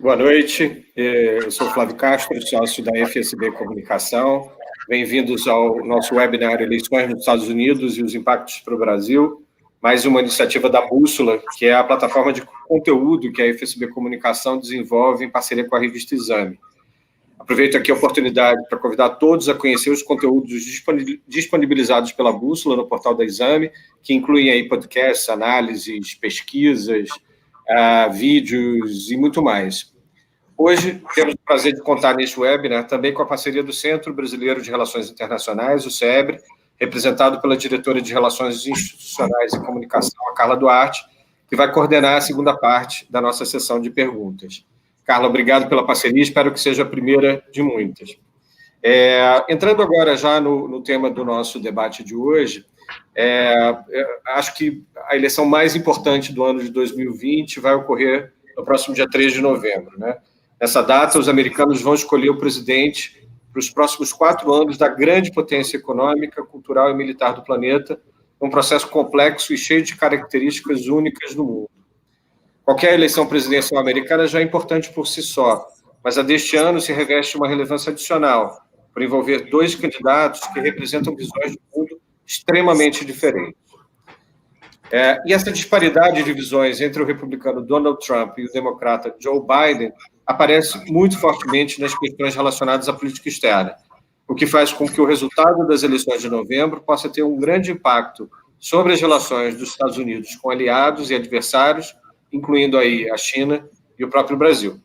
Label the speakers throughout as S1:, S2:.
S1: Boa noite, eu sou Flávio Castro, sócio da FSB Comunicação. Bem-vindos ao nosso webinar Eleições nos Estados Unidos e os Impactos para o Brasil, mais uma iniciativa da Bússola, que é a plataforma de conteúdo que a FSB Comunicação desenvolve em parceria com a revista Exame. Aproveito aqui a oportunidade para convidar todos a conhecer os conteúdos disponibilizados pela Bússola no portal da Exame, que incluem aí podcasts, análises, pesquisas, vídeos e muito mais. Hoje, temos o prazer de contar neste webinar também com a parceria do Centro Brasileiro de Relações Internacionais, o CEBRE, representado pela diretora de Relações Institucionais e Comunicação, a Carla Duarte, que vai coordenar a segunda parte da nossa sessão de perguntas. Carla, obrigado pela parceria, espero que seja a primeira de muitas. Entrando agora já no tema do nosso debate de hoje, acho que a eleição mais importante do ano de 2020 vai ocorrer no próximo dia 3 de novembro, né? Nessa data, os americanos vão escolher o presidente para os próximos 4 anos da grande potência econômica, cultural e militar do planeta, um processo complexo e cheio de características únicas no mundo. Qualquer eleição presidencial americana já é importante por si só, mas a deste ano se reveste uma relevância adicional, por envolver 2 candidatos que representam visões do mundo extremamente diferentes. E essa disparidade de visões entre o republicano Donald Trump e o democrata Joe Biden aparece muito fortemente nas questões relacionadas à política externa, o que faz com que o resultado das eleições de novembro possa ter um grande impacto sobre as relações dos Estados Unidos com aliados e adversários, incluindo aí a China e o próprio Brasil.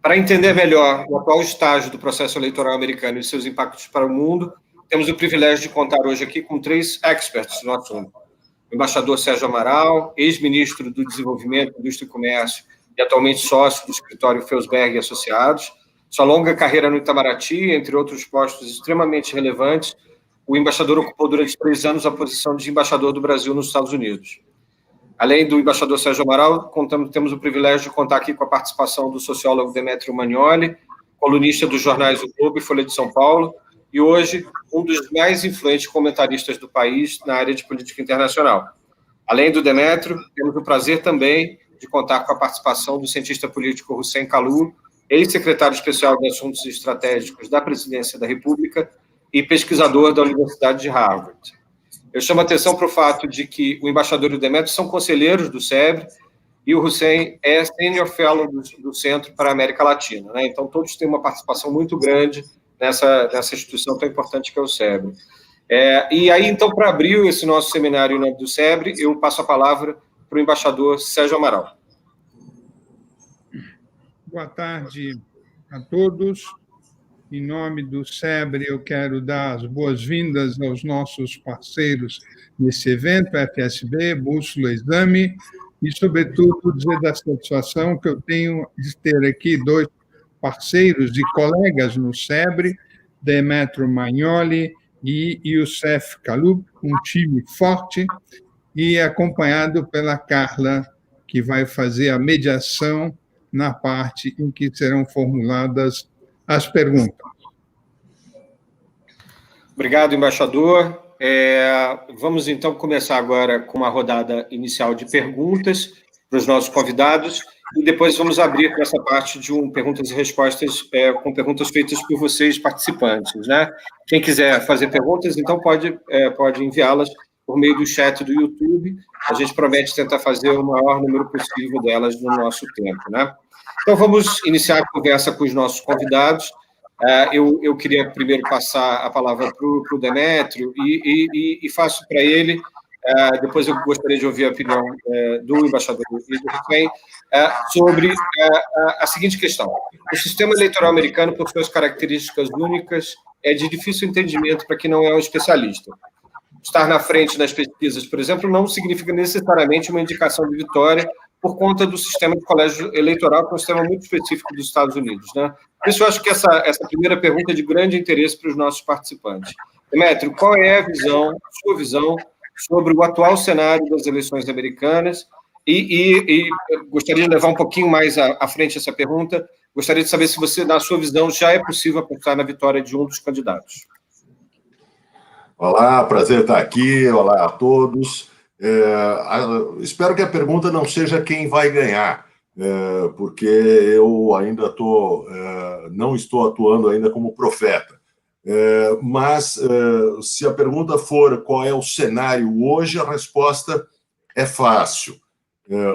S1: Para entender melhor o atual estágio do processo eleitoral americano e seus impactos para o mundo, temos o privilégio de contar hoje aqui com 3 experts no assunto. O embaixador Sérgio Amaral, ex-ministro do Desenvolvimento, Indústria e Comércio e atualmente sócio do escritório Felsberg e Associados. Sua longa carreira no Itamaraty, entre outros postos extremamente relevantes, o embaixador ocupou durante 3 anos a posição de embaixador do Brasil nos Estados Unidos. Além do embaixador Sérgio Amaral, temos o privilégio de contar aqui com a participação do sociólogo Demetrio Magnoli, colunista dos jornais O Globo e Folha de São Paulo, e hoje um dos mais influentes comentaristas do país na área de política internacional. Além do Demetrio, temos o prazer também de contar com a participação do cientista político Hussein Kalloo, ex-secretário especial de Assuntos Estratégicos da Presidência da República e pesquisador da Universidade de Harvard. Eu chamo a atenção para o fato de que o embaixador e o Demetrio são conselheiros do CEBRE e o Hussein é Senior Fellow do Centro para a América Latina, né? Então, todos têm uma participação muito grande nessa instituição tão importante que é o CEBRE. E aí, então, para abrir esse nosso seminário em nome do CEBRE, eu passo a palavra para o embaixador Sérgio Amaral.
S2: Boa tarde a todos. Em nome do CEBRE, eu quero dar as boas-vindas aos nossos parceiros nesse evento, FSB, Bússola, Exame, e, sobretudo, dizer da satisfação que eu tenho de ter aqui 2 parceiros e colegas no CEBRE, Demetrio Magnoli e Youssef Kalloo, um time forte, e acompanhado pela Carla, que vai fazer a mediação na parte em que serão formuladas as perguntas.
S1: Obrigado, embaixador. Vamos, então, começar agora com uma rodada inicial de perguntas para os nossos convidados e depois vamos abrir para essa parte de perguntas e respostas com perguntas feitas por vocês, participantes, né? Quem quiser fazer perguntas, então, pode enviá-las por meio do chat do YouTube. A gente promete tentar fazer o maior número possível delas no nosso tempo, né? Então, vamos iniciar a conversa com os nossos convidados. Eu queria primeiro passar a palavra para o Demetrio e faço para ele, depois eu gostaria de ouvir a opinião do embaixador e do Hussein sobre a seguinte questão. O sistema eleitoral americano, por suas características únicas, é de difícil entendimento para quem não é um especialista. Estar na frente nas pesquisas, por exemplo, não significa necessariamente uma indicação de vitória por conta do sistema de colégio eleitoral, que é um sistema muito específico dos Estados Unidos, né? Por isso, eu acho que essa primeira pergunta é de grande interesse para os nossos participantes. Demetrio, qual é a sua visão sobre o atual cenário das eleições americanas? E gostaria de levar um pouquinho mais à frente essa pergunta. Gostaria de saber se você, na sua visão, já é possível apostar na vitória de um dos candidatos.
S3: Olá, prazer estar aqui. Olá a todos. Espero que a pergunta não seja quem vai ganhar, porque eu ainda não estou atuando ainda como profeta. Mas, se a pergunta for qual é o cenário hoje, a resposta é fácil.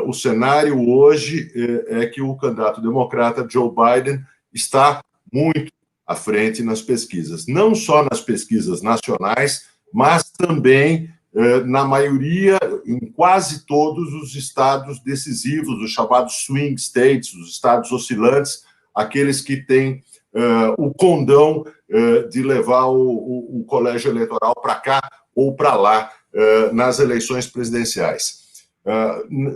S3: O cenário hoje é que o candidato democrata Joe Biden está muito à frente nas pesquisas, não só nas pesquisas nacionais, mas também na maioria, em quase todos os estados decisivos, os chamados swing states, os estados oscilantes, aqueles que têm o condão de levar o colégio eleitoral para cá ou para lá nas eleições presidenciais.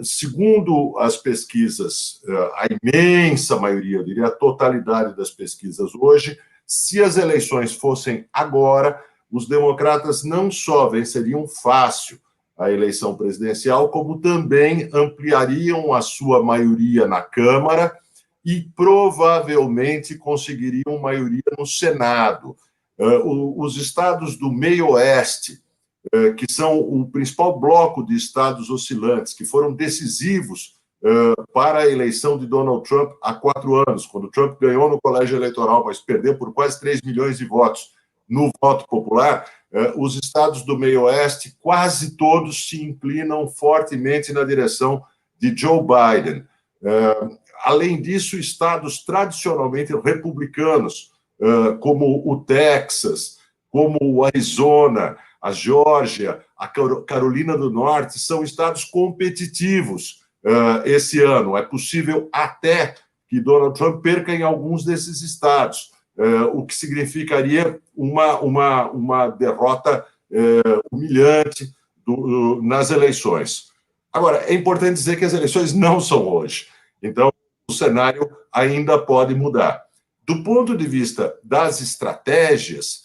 S3: Segundo as pesquisas, a imensa maioria, eu diria a totalidade das pesquisas hoje, se as eleições fossem agora, os democratas não só venceriam fácil a eleição presidencial, como também ampliariam a sua maioria na Câmara e provavelmente conseguiriam maioria no Senado. Os estados do meio-oeste, que são o principal bloco de estados oscilantes, que foram decisivos para a eleição de Donald Trump há 4 anos, quando Trump ganhou no colégio eleitoral, mas perdeu por quase 3 milhões de votos no voto popular, os estados do meio-oeste, quase todos se inclinam fortemente na direção de Joe Biden. Além disso, estados tradicionalmente republicanos, como o Texas, como o Arizona, a Geórgia, a Carolina do Norte, são estados competitivos esse ano. É possível até que Donald Trump perca em alguns desses estados, o que significaria uma derrota humilhante nas eleições. Agora, é importante dizer que as eleições não são hoje. Então, o cenário ainda pode mudar. Do ponto de vista das estratégias,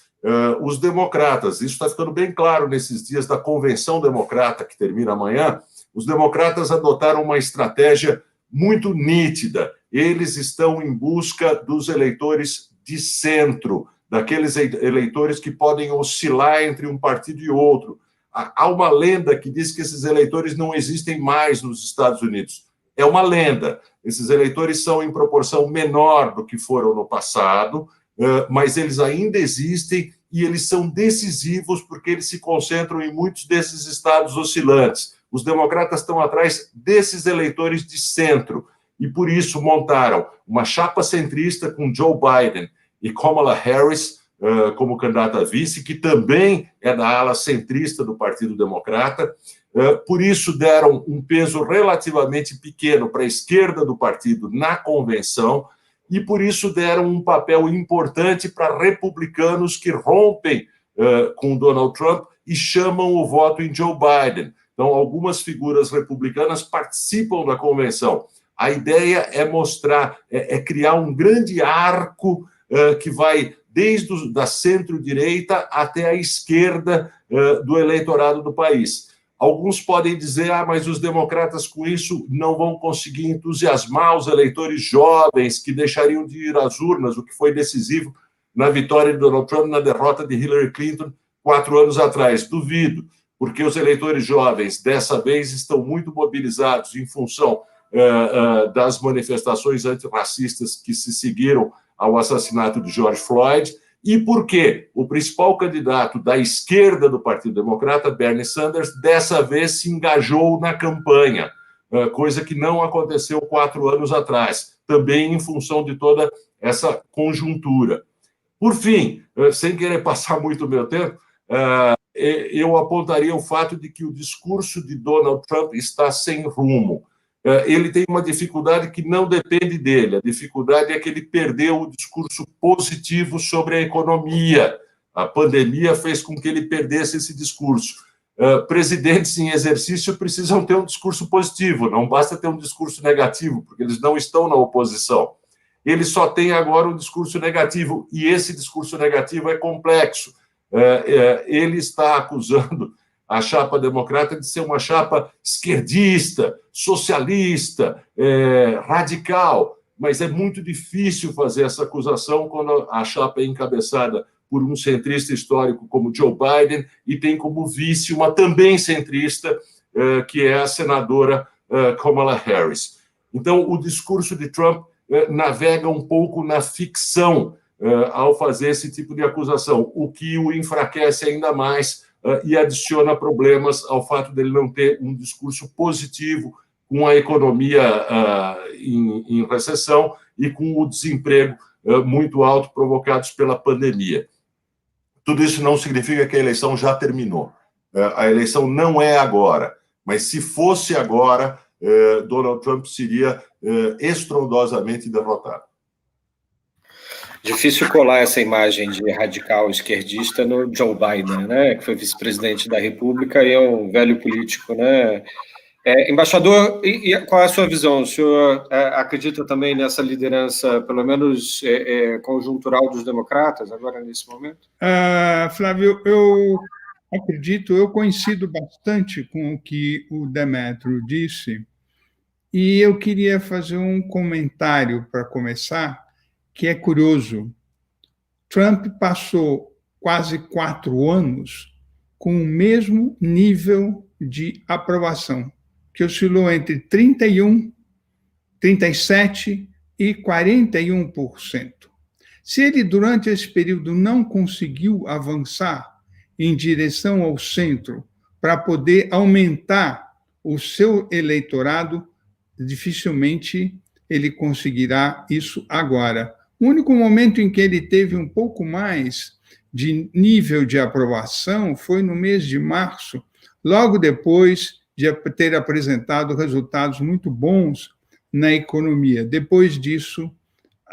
S3: os democratas, isso está ficando bem claro nesses dias da Convenção Democrata, que termina amanhã, os democratas adotaram uma estratégia muito nítida. Eles estão em busca dos eleitores de centro, daqueles eleitores que podem oscilar entre um partido e outro. Há uma lenda que diz que esses eleitores não existem mais nos Estados Unidos. É uma lenda. Esses eleitores são em proporção menor do que foram no passado, mas eles ainda existem e eles são decisivos porque eles se concentram em muitos desses estados oscilantes. Os democratas estão atrás desses eleitores de centro e, por isso, montaram uma chapa centrista com Joe Biden e Kamala Harris como candidata a vice, que também é da ala centrista do Partido Democrata. Por isso, deram um peso relativamente pequeno para a esquerda do partido na convenção e, por isso, deram um papel importante para republicanos que rompem com Donald Trump e chamam o voto em Joe Biden. Então, algumas figuras republicanas participam da convenção. A ideia é mostrar, criar um grande arco que vai desde da centro-direita até a esquerda do eleitorado do país. Alguns podem dizer, mas os democratas com isso não vão conseguir entusiasmar os eleitores jovens que deixariam de ir às urnas, o que foi decisivo na vitória de Donald Trump, na derrota de Hillary Clinton 4 anos atrás. Duvido, porque os eleitores jovens, dessa vez, estão muito mobilizados em função das manifestações antirracistas que se seguiram ao assassinato de George Floyd, e porque o principal candidato da esquerda do Partido Democrata, Bernie Sanders, dessa vez se engajou na campanha, coisa que não aconteceu 4 anos atrás, também em função de toda essa conjuntura. Por fim, sem querer passar muito o meu tempo, eu apontaria o fato de que o discurso de Donald Trump está sem rumo. Ele tem uma dificuldade que não depende dele. A dificuldade é que ele perdeu o discurso positivo sobre a economia. A pandemia fez com que ele perdesse esse discurso. Presidentes em exercício precisam ter um discurso positivo, não basta ter um discurso negativo, porque eles não estão na oposição. Ele só tem agora um discurso negativo, e esse discurso negativo é complexo. Ele está acusando a chapa democrata de ser uma chapa esquerdista, socialista, radical, mas é muito difícil fazer essa acusação quando a chapa é encabeçada por um centrista histórico como Joe Biden e tem como vice uma também centrista, que é a senadora Kamala Harris. Então, o discurso de Trump navega um pouco na ficção ao fazer esse tipo de acusação, o que o enfraquece ainda mais e adiciona problemas ao fato dele não ter um discurso positivo com a economia em recessão e com o desemprego muito alto provocados pela pandemia. Tudo isso não significa que a eleição já terminou. A eleição não é agora, mas se fosse agora, Donald Trump seria estrondosamente derrotado.
S1: Difícil colar essa imagem de radical esquerdista no Joe Biden, né, que foi vice-presidente da República e é um velho político, né? Embaixador, qual é a sua visão? O senhor acredita também nessa liderança, pelo menos conjuntural, dos democratas, agora nesse momento?
S2: Flávio, eu acredito, eu coincido bastante com o que o Demetrio disse, e eu queria fazer um comentário para começar, que é curioso. Trump passou quase 4 anos com o mesmo nível de aprovação, que oscilou entre 31%, 37% e 41%. Se ele, durante esse período, não conseguiu avançar em direção ao centro para poder aumentar o seu eleitorado, dificilmente ele conseguirá isso agora. O único momento em que ele teve um pouco mais de nível de aprovação foi no mês de março, logo depois de ter apresentado resultados muito bons na economia. Depois disso,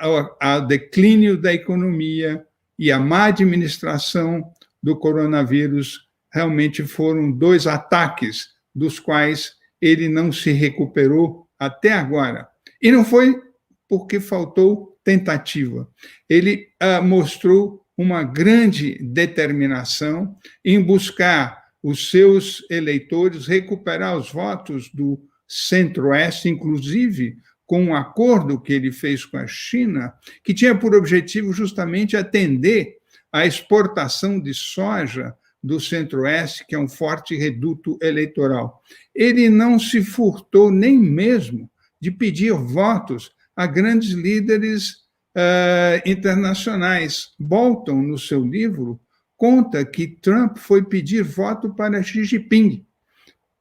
S2: o declínio da economia e a má administração do coronavírus realmente foram 2 ataques dos quais ele não se recuperou até agora. E não foi porque faltou tentativa. Ele mostrou uma grande determinação em buscar os seus eleitores, recuperar os votos do Centro-Oeste, inclusive com um acordo que ele fez com a China, que tinha por objetivo justamente atender à exportação de soja do Centro-Oeste, que é um forte reduto eleitoral. Ele não se furtou nem mesmo de pedir votos a grandes líderes internacionais. Bolton, no seu livro, conta que Trump foi pedir voto para Xi Jinping,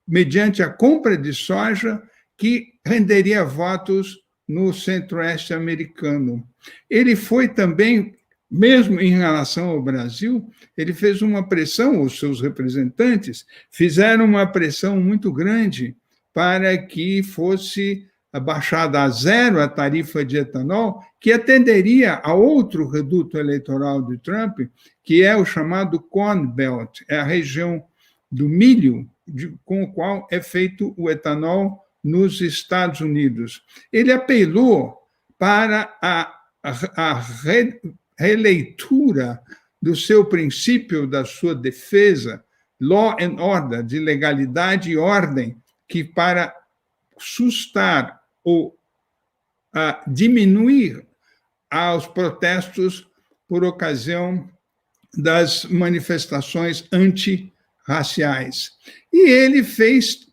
S2: mediante a compra de soja que renderia votos no Centro-Oeste americano. Ele foi também, mesmo em relação ao Brasil, ele fez uma pressão, os seus representantes fizeram uma pressão muito grande para que fosse abaixada a 0 a tarifa de etanol, que atenderia a outro reduto eleitoral de Trump, que é o chamado Corn Belt, é a região do milho com o qual é feito o etanol nos Estados Unidos. Ele apelou para a releitura do seu princípio, da sua defesa, law and order, de legalidade e ordem, que para sustar ou diminuir aos protestos por ocasião das manifestações antirraciais. E ele fez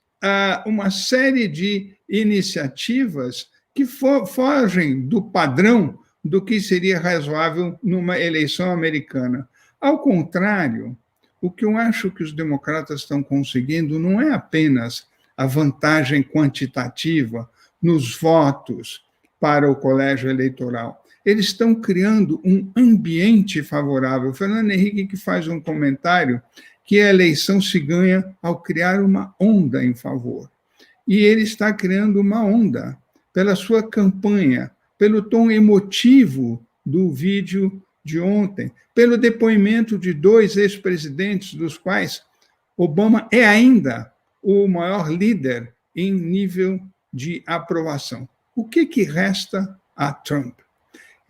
S2: uma série de iniciativas que fogem do padrão do que seria razoável numa eleição americana. Ao contrário, o que eu acho que os democratas estão conseguindo não é apenas a vantagem quantitativa nos votos para o colégio eleitoral. Eles estão criando um ambiente favorável. O Fernando Henrique que faz um comentário que a eleição se ganha ao criar uma onda em favor. E ele está criando uma onda pela sua campanha, pelo tom emotivo do vídeo de ontem, pelo depoimento de 2 ex-presidentes, dos quais Obama é ainda o maior líder em nível de aprovação. O que resta a Trump?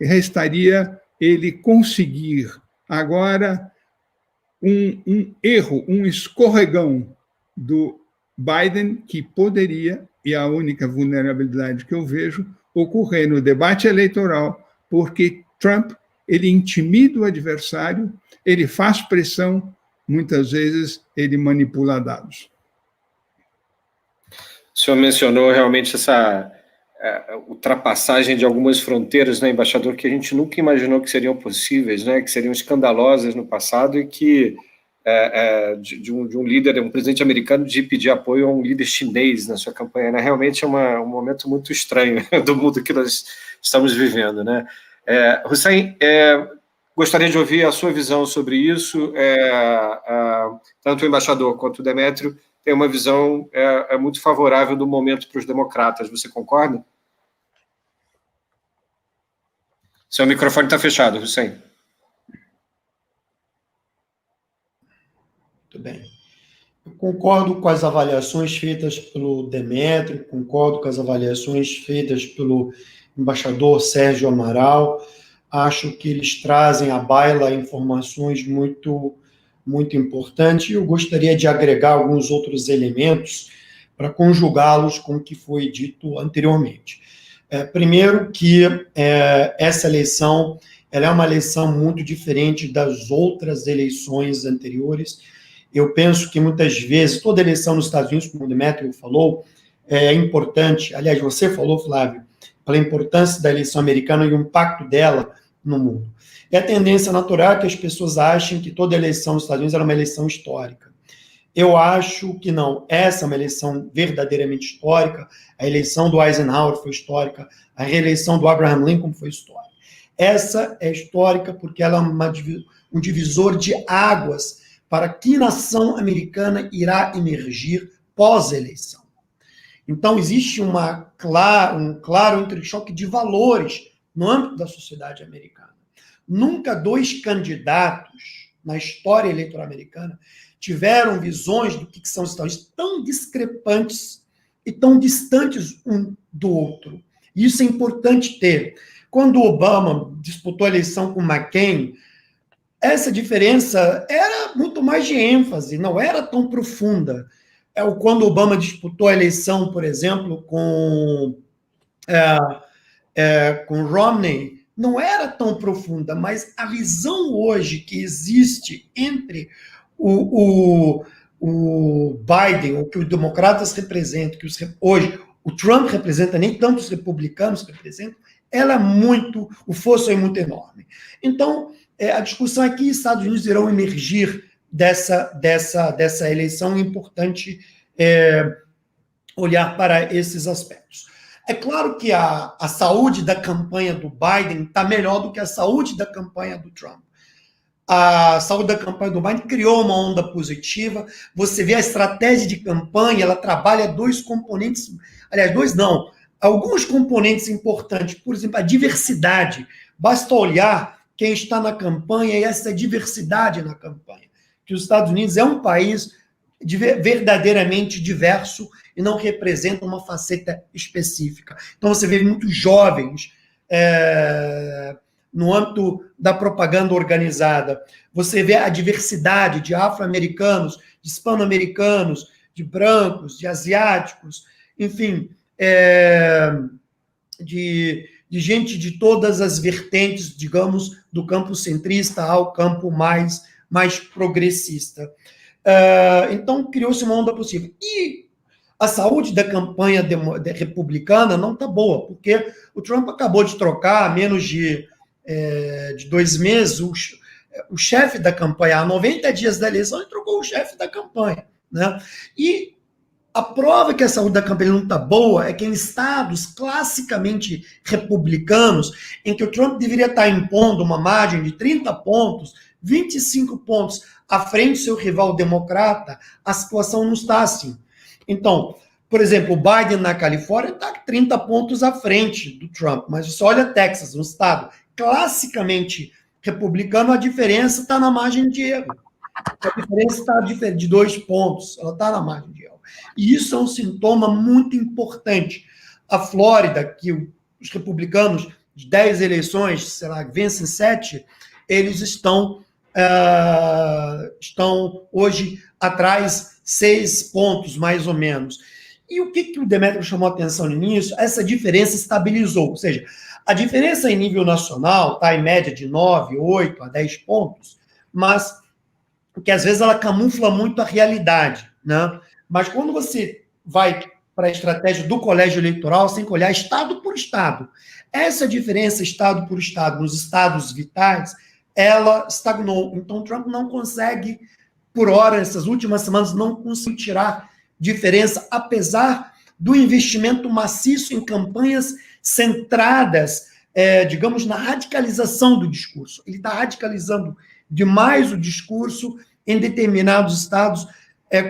S2: Restaria ele conseguir agora um erro, um escorregão do Biden, que poderia, e a única vulnerabilidade que eu vejo, ocorrer no debate eleitoral, porque Trump ele intimida o adversário, ele faz pressão, muitas vezes ele manipula dados.
S1: O senhor mencionou realmente essa ultrapassagem de algumas fronteiras, né, embaixador, que a gente nunca imaginou que seriam possíveis, né, que seriam escandalosas no passado e que de um líder, um presidente americano, de pedir apoio a um líder chinês na sua campanha, né? Realmente é um momento muito estranho do mundo que nós estamos vivendo, né? Hussein, gostaria de ouvir a sua visão sobre isso. Tanto o embaixador quanto o Demétrio têm uma visão muito favorável do momento para os democratas. Você concorda? Seu microfone está fechado, Hussein.
S4: Muito bem. Eu concordo com as avaliações feitas pelo Demétrio, concordo com as avaliações feitas pelo embaixador Sérgio Amaral. Acho que eles trazem à baila informações muito, muito importantes, e eu gostaria de agregar alguns outros elementos para conjugá-los com o que foi dito anteriormente. Primeiro, que essa eleição ela é uma eleição muito diferente das outras eleições anteriores. Eu penso que muitas vezes, toda eleição nos Estados Unidos, como o Demétrio falou, é importante, aliás, você falou, Flávio, pela importância da eleição americana e o impacto dela no mundo. É a tendência natural que as pessoas achem que toda eleição nos Estados Unidos era uma eleição histórica. Eu acho que não. Essa é uma eleição verdadeiramente histórica. A eleição do Eisenhower foi histórica. A reeleição do Abraham Lincoln foi histórica. Essa é histórica porque ela é um divisor de águas para que nação americana irá emergir pós-eleição. Então, existe um claro entrechoque de valores no âmbito da sociedade americana. Nunca dois candidatos na história eleitoral americana tiveram visões do que são os Estados Unidos tão discrepantes e tão distantes um do outro. Isso é importante ter. Quando Obama disputou a eleição com McCain, essa diferença era muito mais de ênfase, não era tão profunda. Quando Obama disputou a eleição, por exemplo, com Romney, não era tão profunda, mas a visão hoje que existe entre o Biden, o que os democratas representam, hoje o Trump representa, nem tanto os republicanos representam, ela é muito, o fosso é muito enorme. Então, a discussão é que os Estados Unidos irão emergir dessa eleição, é importante olhar para esses aspectos. É claro que a saúde da campanha do Biden está melhor do que a saúde da campanha do Trump. A saúde da campanha do Biden criou uma onda positiva. Você vê a estratégia de campanha, ela trabalha dois componentes, aliás, dois não, alguns componentes importantes, por exemplo, a diversidade. Basta olhar quem está na campanha e essa diversidade na campanha. Que os Estados Unidos é um país verdadeiramente diverso e não representa uma faceta específica. Então, você vê muitos jovens no âmbito da propaganda organizada. Você vê a diversidade de afro-americanos, de hispano-americanos, de brancos, de asiáticos, enfim, de gente de todas as vertentes, digamos, do campo centrista ao campo mais progressista. Então, criou-se uma onda possível. E a saúde da campanha republicana não está boa, porque o Trump acabou de trocar, há menos de 2 meses, o chefe da campanha, há 90 dias da eleição, ele trocou o chefe da campanha. Né? E a prova que a saúde da campanha não está boa é que em estados classicamente republicanos, em que o Trump deveria estar impondo uma margem de 30 pontos, 25 pontos à frente do seu rival democrata, a situação não está assim. Então, por exemplo, o Biden na Califórnia está 30 pontos à frente do Trump, mas você olha Texas, um estado classicamente republicano, a diferença está na margem de erro. A diferença está de 2 pontos, ela está na margem de erro. E isso é um sintoma muito importante. A Flórida, que os republicanos de 10 eleições, sei lá, vencem 7, eles estão hoje atrás 6 pontos, mais ou menos. E o que o Demétrio chamou a atenção no início? Essa diferença estabilizou, ou seja, a diferença em nível nacional está em média de 9, 8 a 10 pontos, mas que às vezes ela camufla muito a realidade, né? Mas quando você vai para a estratégia do colégio eleitoral, sem olhar estado por estado. Essa diferença estado por estado, nos estados vitais, ela estagnou. Então, Trump não consegue, por hora, essas últimas semanas, não conseguiu tirar diferença, apesar do investimento maciço em campanhas centradas, digamos, na radicalização do discurso. Ele está radicalizando demais o discurso em determinados estados,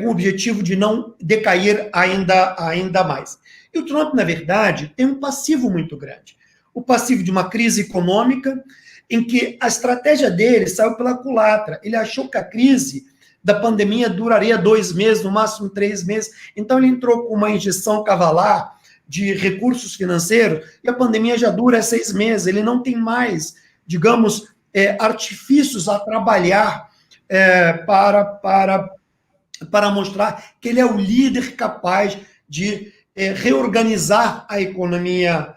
S4: com o objetivo de não decair ainda mais. E o Trump, na verdade, tem um passivo muito grande. O passivo de uma crise econômica, em que a estratégia dele saiu pela culatra. Ele achou que a crise da pandemia duraria 2 meses, no máximo 3 meses. Então, ele entrou com uma injeção cavalar de recursos financeiros e a pandemia já dura 6 meses. Ele não tem mais, digamos, artifícios a trabalhar para mostrar que ele é o líder capaz de reorganizar a economia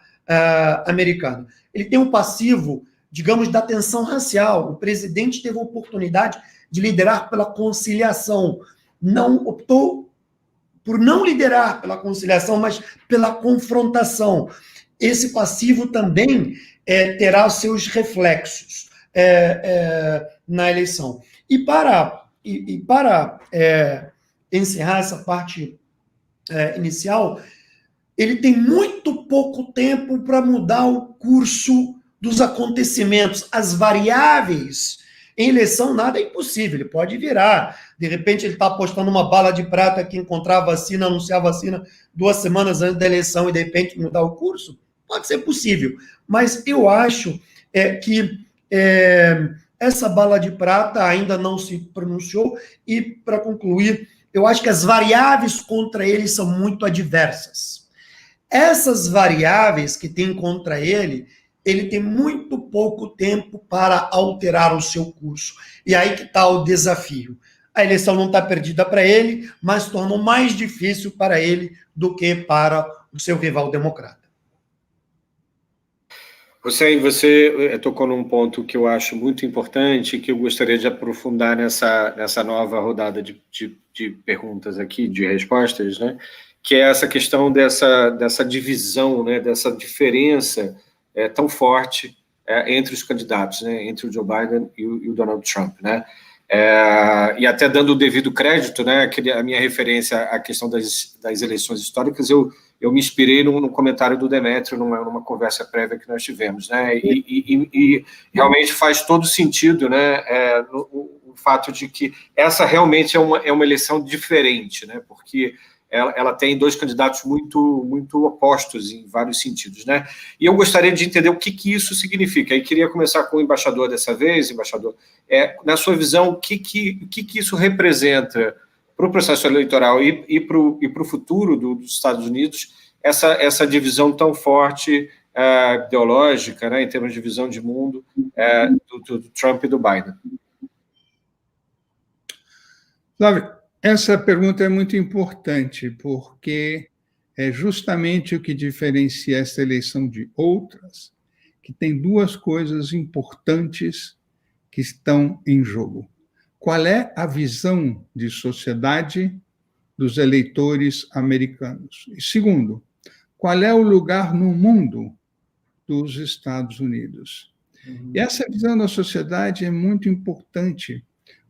S4: americana. Ele tem um passivo, digamos, da tensão racial. O presidente teve a oportunidade de liderar pela conciliação. Não optou por não liderar pela conciliação, mas pela confrontação. Esse passivo também terá os seus reflexos na eleição. E para encerrar essa parte inicial, ele tem muito pouco tempo para mudar o curso dos acontecimentos. As variáveis em eleição, nada é impossível, ele pode virar. De repente, ele está apostando uma bala de prata que encontrar a vacina, anunciar a vacina 2 semanas antes da eleição e, de repente, mudar o curso. Pode ser possível. Mas eu acho que essa bala de prata ainda não se pronunciou. E, para concluir, eu acho que as variáveis contra ele são muito adversas. Essas variáveis que tem contra ele tem muito pouco tempo para alterar o seu curso. E aí que está o desafio. A eleição não está perdida para ele, mas tornou mais difícil para ele do que para o seu rival democrata.
S1: Você tocou num ponto que eu acho muito importante, que eu gostaria de aprofundar nessa nova rodada de perguntas aqui, de respostas, né? Que é essa questão dessa divisão, né? Dessa diferença tão forte entre os candidatos, né? Entre o Joe Biden e o Donald Trump, né? E até dando o devido crédito, né? A minha referência à questão das eleições históricas, eu me inspirei no comentário do Demétrio, numa conversa prévia que nós tivemos, né? E realmente faz todo sentido, né? O fato de que essa realmente é uma eleição diferente, né? Porque ela tem 2 candidatos muito opostos em vários sentidos, né? E eu gostaria de entender o que isso significa. E queria começar com o embaixador dessa vez, embaixador. Na sua visão, o que isso representa para o processo eleitoral e para o futuro dos Estados Unidos, essa divisão tão forte ideológica, né, em termos de visão de mundo, do Trump e do Biden?
S2: Sabe, essa pergunta é muito importante, porque é justamente o que diferencia essa eleição de outras, que tem 2 coisas importantes que estão em jogo. Qual é a visão de sociedade dos eleitores americanos? E segundo, qual é o lugar no mundo dos Estados Unidos? E essa visão da sociedade é muito importante,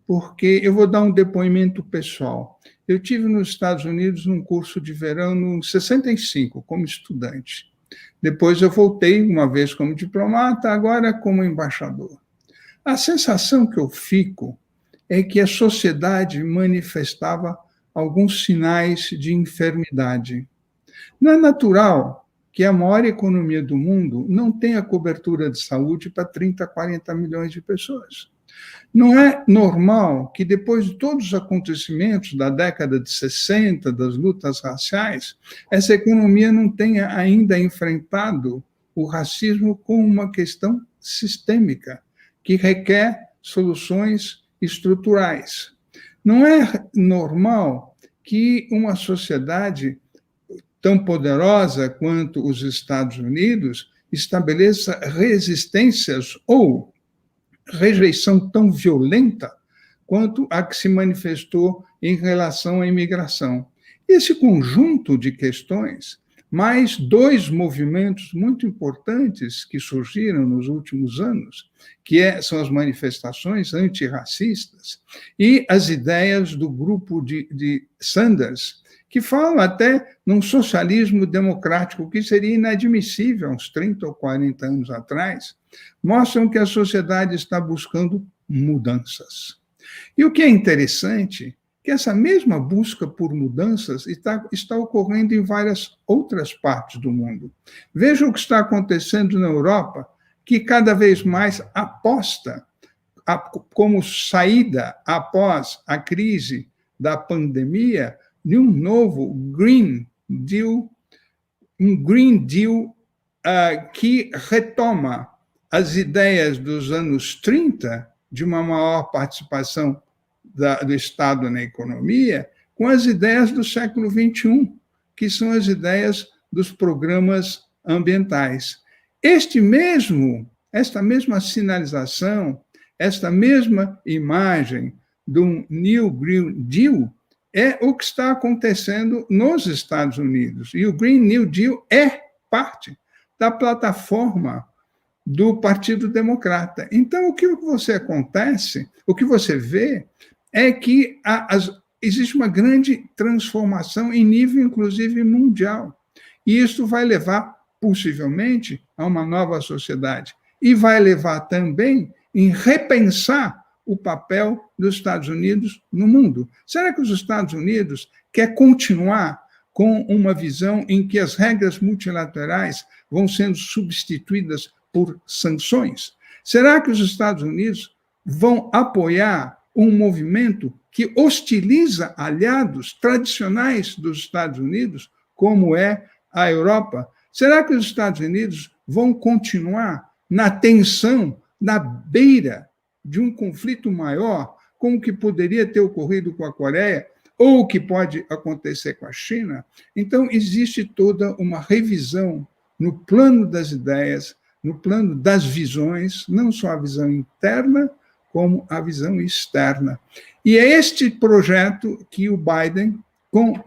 S2: porque eu vou dar um depoimento pessoal. Eu tive nos Estados Unidos um curso de verão em 65, como estudante. Depois eu voltei, uma vez como diplomata, agora como embaixador. A sensação que eu fico é que a sociedade manifestava alguns sinais de enfermidade. Não é natural que a maior economia do mundo não tenha cobertura de saúde para 30, 40 milhões de pessoas. Não é normal que, depois de todos os acontecimentos da década de 60, das lutas raciais, essa economia não tenha ainda enfrentado o racismo como uma questão sistêmica, que requer soluções estruturais. Não é normal que uma sociedade tão poderosa quanto os Estados Unidos estabeleça resistências ou rejeição tão violenta quanto a que se manifestou em relação à imigração. Esse conjunto de questões, mais dois movimentos muito importantes que surgiram nos últimos anos, são as manifestações antirracistas e as ideias do grupo de Sanders, que falam até num socialismo democrático, que seria inadmissível uns 30 ou 40 anos atrás, mostram que a sociedade está buscando mudanças. E o que é interessante que essa mesma busca por mudanças está ocorrendo em várias outras partes do mundo. Veja o que está acontecendo na Europa, que cada vez mais aposta como saída após a crise da pandemia de um novo Green Deal, que retoma as ideias dos anos 30 de uma maior participação do Estado na economia, com as ideias do século XXI, que são as ideias dos programas ambientais. Esta mesma sinalização, esta mesma imagem do New Green Deal é o que está acontecendo nos Estados Unidos. E o Green New Deal é parte da plataforma do Partido Democrata. Então, o que você vê é que existe uma grande transformação em nível, inclusive, mundial. E isso vai levar, possivelmente, a uma nova sociedade. E vai levar também em repensar o papel dos Estados Unidos no mundo. Será que os Estados Unidos quer continuar com uma visão em que as regras multilaterais vão sendo substituídas por sanções? Será que os Estados Unidos vão apoiar um movimento que hostiliza aliados tradicionais dos Estados Unidos, como é a Europa? Será que os Estados Unidos vão continuar na tensão, na beira de um conflito maior, como o que poderia ter ocorrido com a Coreia, ou o que pode acontecer com a China? Então, existe toda uma revisão no plano das ideias, no plano das visões, não só a visão interna, como a visão externa. E é este projeto que o Biden, com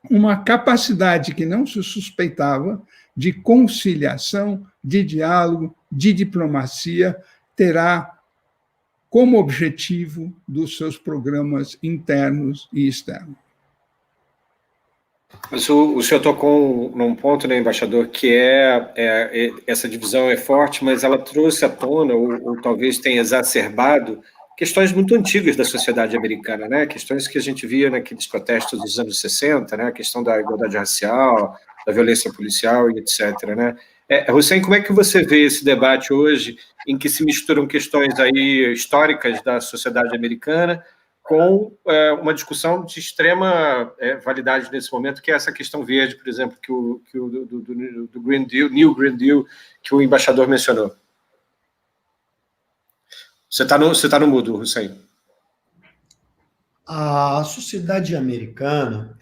S2: uma capacidade que não se suspeitava de conciliação, de diálogo, de diplomacia, terá como objetivo dos seus programas internos e externos.
S1: Mas o senhor tocou num ponto, né, embaixador, que essa divisão é forte, mas ela trouxe à tona, ou talvez tenha exacerbado, questões muito antigas da sociedade americana, né? Questões que a gente via naqueles protestos dos anos 60, né? A questão da igualdade racial, da violência policial e etc., né? Hussein, como é que você vê esse debate hoje, em que se misturam questões aí históricas da sociedade americana com uma discussão de extrema validade nesse momento, que é essa questão verde, por exemplo, do Green Deal, New Green Deal, que o embaixador mencionou? Você está no mudo, Hussein.
S4: A sociedade americana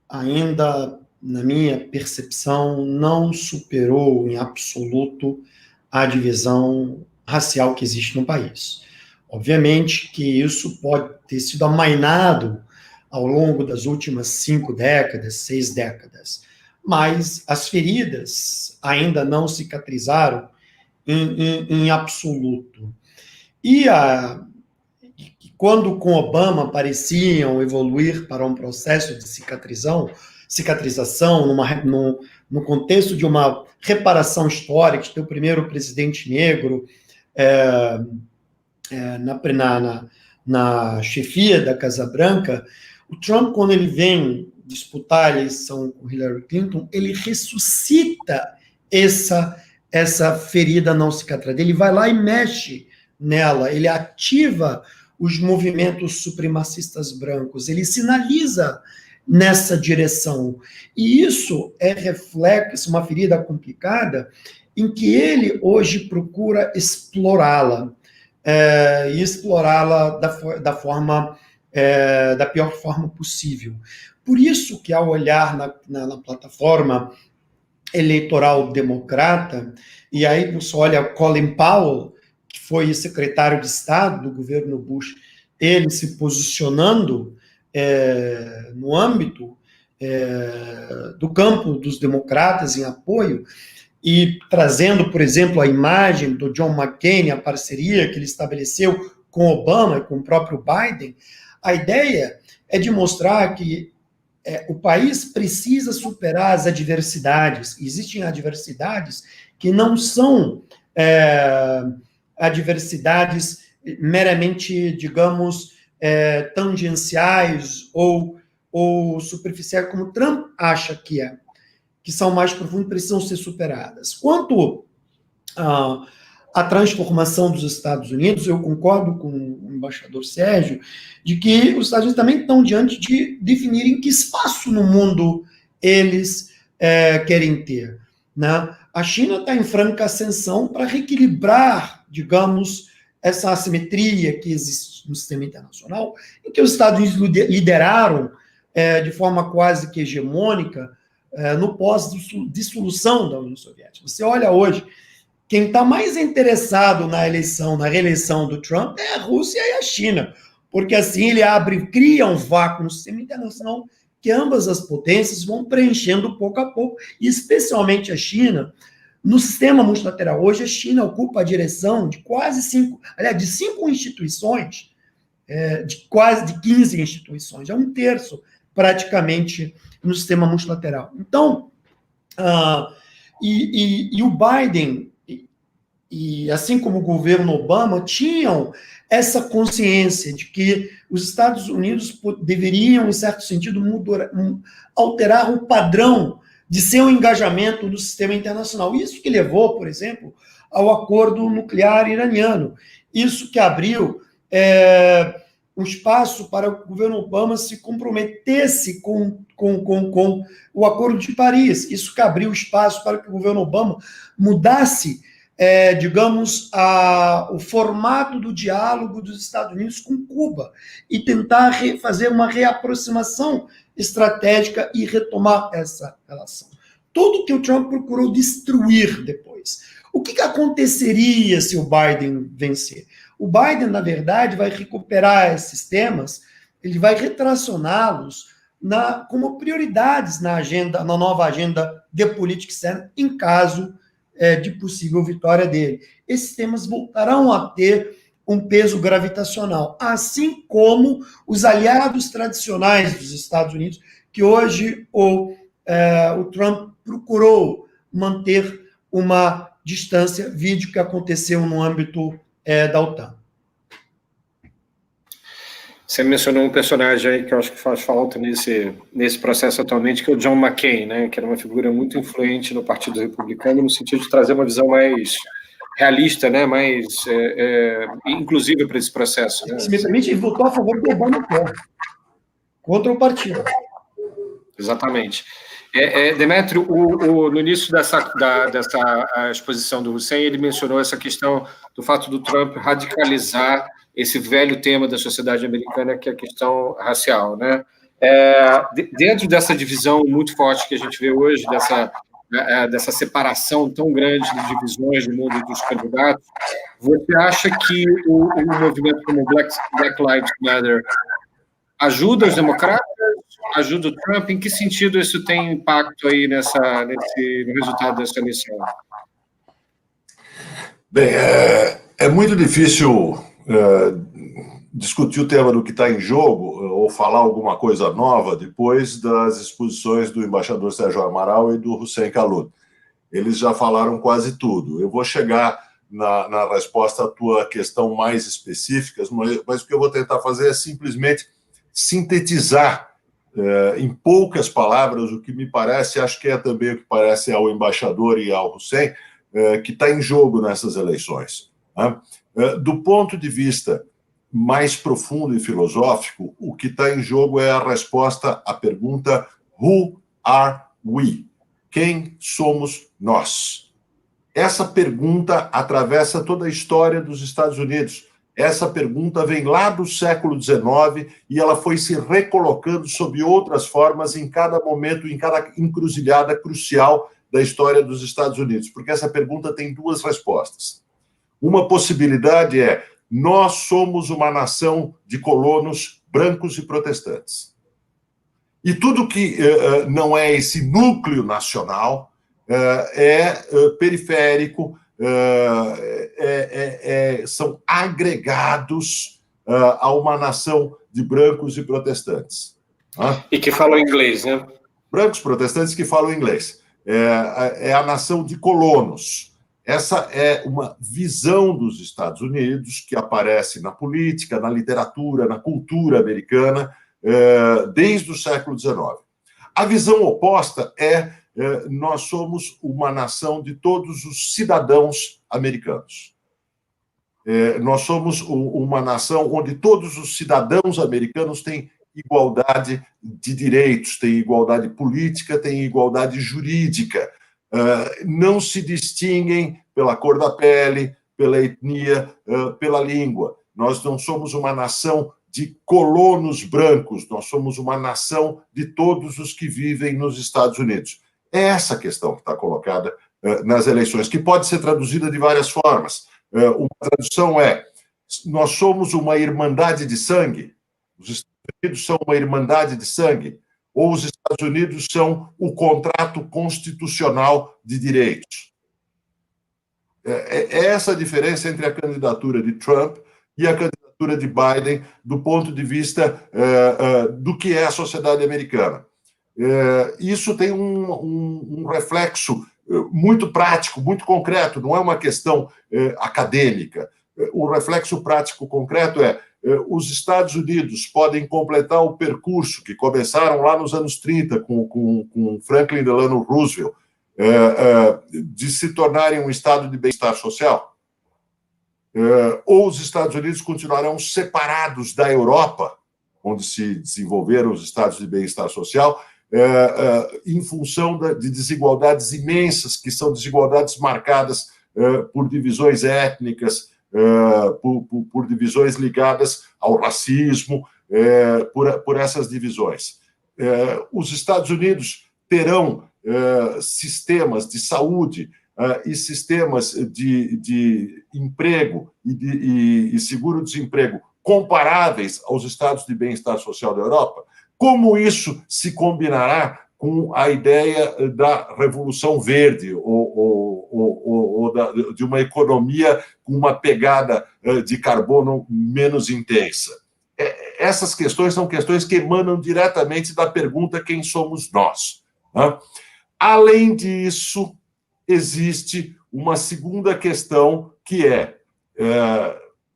S4: ainda, na minha percepção, não superou em absoluto a divisão racial que existe no país. Obviamente que isso pode ter sido amainado ao longo das últimas 5 décadas, 6 décadas, mas as feridas ainda não cicatrizaram em absoluto. E quando com Obama pareciam evoluir para um processo de cicatrização no contexto de uma reparação histórica, de ter o primeiro presidente negro na chefia da Casa Branca, o Trump, quando ele vem disputar a eleição com Hillary Clinton, ele ressuscita essa ferida não cicatrizada. Ele vai lá e mexe nela, ele ativa os movimentos supremacistas brancos, ele sinaliza nessa direção. E isso é reflexo, uma ferida complicada, em que ele hoje procura explorá-la, e explorá-la da pior forma possível. Por isso que, ao olhar na plataforma eleitoral democrata, e aí você olha Colin Powell, que foi secretário de Estado do governo Bush, ele se posicionando no âmbito do campo dos democratas em apoio, e trazendo, por exemplo, a imagem do John McCain, a parceria que ele estabeleceu com Obama e com o próprio Biden, a ideia é de mostrar que o país precisa superar as adversidades. Existem adversidades que não são adversidades meramente, digamos, tangenciais ou superficiais, como Trump acha que são mais profundas, precisam ser superadas. Quanto à transformação dos Estados Unidos, eu concordo com o embaixador Sérgio, de que os Estados Unidos também estão diante de definirem que espaço no mundo eles querem ter, né? A China está em franca ascensão para reequilibrar, digamos, essa assimetria que existe no sistema internacional, em que os Estados Unidos lideraram de forma quase que hegemônica no pós-dissolução da União Soviética. Você olha hoje, quem está mais interessado na reeleição do Trump é a Rússia e a China, porque assim ele cria um vácuo no sistema internacional que ambas as potências vão preenchendo pouco a pouco, e especialmente a China. No sistema multilateral hoje, a China ocupa a direção de de 5 instituições, de quase de 15 instituições, é um terço praticamente no sistema multilateral. Então, e o Biden, e assim como o governo Obama, tinham essa consciência de que os Estados Unidos deveriam, em certo sentido, alterar o padrão de seu engajamento no sistema internacional. Isso que levou, por exemplo, ao acordo nuclear iraniano. Isso que abriu um espaço para o governo Obama se comprometesse com o Acordo de Paris. Isso que abriu espaço para que o governo Obama mudasse, digamos, o formato do diálogo dos Estados Unidos com Cuba e tentar fazer uma reaproximação estratégica e retomar essa relação. Tudo que o Trump procurou destruir depois. O que aconteceria se o Biden vencer? O Biden, na verdade, vai recuperar esses temas, ele vai retracioná-los como prioridades na nova agenda de política externa, em caso de possível vitória dele. Esses temas voltarão a ter um peso gravitacional, assim como os aliados tradicionais dos Estados Unidos, que hoje o Trump procurou manter uma distância, vídeo que aconteceu no âmbito da OTAN.
S1: Você mencionou um personagem aí que eu acho que faz falta nesse processo atualmente, que é o John McCain, né, que era uma figura muito influente no Partido Republicano, no sentido de trazer uma visão mais realista, né, mais inclusive para esse processo. Né?
S4: Se me permite, ele votou a favor do Obamacare, contra o partido.
S1: Exatamente. Demétrio, no início dessa exposição do Hussein, ele mencionou essa questão do fato do Trump radicalizar esse velho tema da sociedade americana, que é a questão racial, né? Dentro dessa divisão muito forte que a gente vê hoje, dessa separação tão grande de divisões no mundo dos candidatos, você acha que o movimento como Black Lives Matter ajuda os democratas? Ajuda o Trump? Em que sentido isso tem impacto aí no resultado dessa eleição?
S3: Bem, é muito difícil discutir o tema do que está em jogo ou falar alguma coisa nova depois das exposições do embaixador Sérgio Amaral e do Hussein Khalud. Eles já falaram quase tudo. Eu vou chegar na resposta à tua questão mais específica, mas o que eu vou tentar fazer é simplesmente sintetizar em poucas palavras o que me parece, acho que é também o que parece ao embaixador e ao Hussein, que está em jogo nessas eleições. Né? Do ponto de vista mais profundo e filosófico, o que está em jogo é a resposta à pergunta Who are we? Quem somos nós? Essa pergunta atravessa toda a história dos Estados Unidos. Essa pergunta vem lá do século XIX e ela foi se recolocando sob outras formas em cada momento, em cada encruzilhada crucial da história dos Estados Unidos, porque essa pergunta tem duas respostas. Uma possibilidade é: nós somos uma nação de colonos brancos e protestantes. E tudo que não é esse núcleo nacional é periférico, são agregados a uma nação de brancos e protestantes.
S1: E que falam inglês, né?
S3: Brancos protestantes que falam inglês. É a nação de colonos. Essa é uma visão dos Estados Unidos que aparece na política, na literatura, na cultura americana, desde o século XIX. A visão oposta nós somos uma nação de todos os cidadãos americanos. Nós somos uma nação onde todos os cidadãos americanos têm igualdade de direitos, têm igualdade política, têm igualdade jurídica. Não se distinguem pela cor da pele, pela etnia, pela língua. Nós não somos uma nação de colonos brancos, nós somos uma nação de todos os que vivem nos Estados Unidos. É essa questão que está colocada nas eleições, que pode ser traduzida de várias formas. Uma tradução nós somos uma irmandade de sangue, os Estados Unidos são uma irmandade de sangue, ou os Estados Unidos são o contrato constitucional de direitos. É essa a diferença entre a candidatura de Trump e a candidatura de Biden do ponto de vista do que é a sociedade americana. Isso tem um reflexo muito prático, muito concreto, não é uma questão acadêmica. O reflexo prático concreto os Estados Unidos podem completar o percurso que começaram lá nos anos 30 com Franklin Delano Roosevelt, de se tornarem um estado de bem-estar social, ou os Estados Unidos continuarão separados da Europa, onde se desenvolveram os estados de bem-estar social, em função de desigualdades imensas, que são desigualdades marcadas por divisões étnicas, por divisões ligadas ao racismo, por essas divisões. Os Estados Unidos terão sistemas de saúde e sistemas de emprego e seguro-desemprego comparáveis aos estados de bem-estar social da Europa. Como isso se combinará com a ideia da Revolução Verde ou de uma economia com uma pegada de carbono menos intensa? Essas questões são questões que emanam diretamente da pergunta quem somos nós. Né? Além disso, existe uma segunda questão que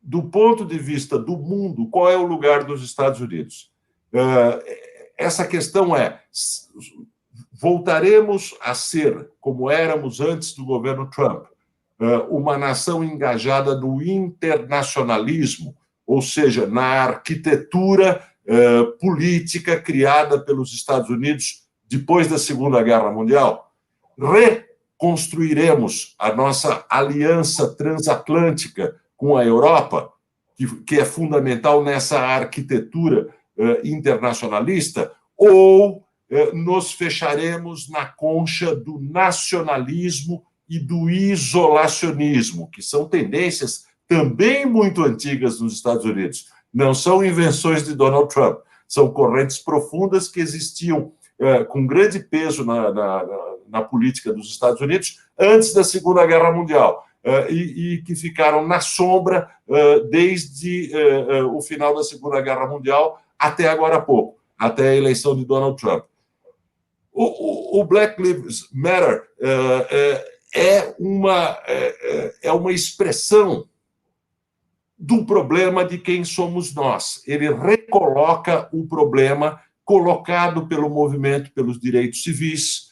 S3: do ponto de vista do mundo, qual é o lugar dos Estados Unidos? Essa questão voltaremos a ser, como éramos antes do governo Trump, uma nação engajada no internacionalismo, ou seja, na arquitetura política criada pelos Estados Unidos depois da Segunda Guerra Mundial? Reconstruiremos a nossa aliança transatlântica com a Europa, que é fundamental nessa arquitetura internacionalista, ou nos fecharemos na concha do nacionalismo e do isolacionismo, que são tendências também muito antigas nos Estados Unidos. Não são invenções de Donald Trump, são correntes profundas que existiam com grande peso na política dos Estados Unidos antes da Segunda Guerra Mundial, e que ficaram na sombra desde o final da Segunda Guerra Mundial até agora há pouco, até a eleição de Donald Trump. O Black Lives Matter é uma expressão do problema de quem somos nós. Ele recoloca o problema colocado pelo movimento pelos direitos civis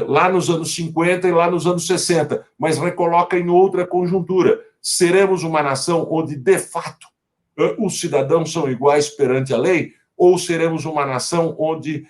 S3: lá nos anos 50 e lá nos anos 60, mas recoloca em outra conjuntura. Seremos uma nação onde, de fato, os cidadãos são iguais perante a lei, ou seremos uma nação onde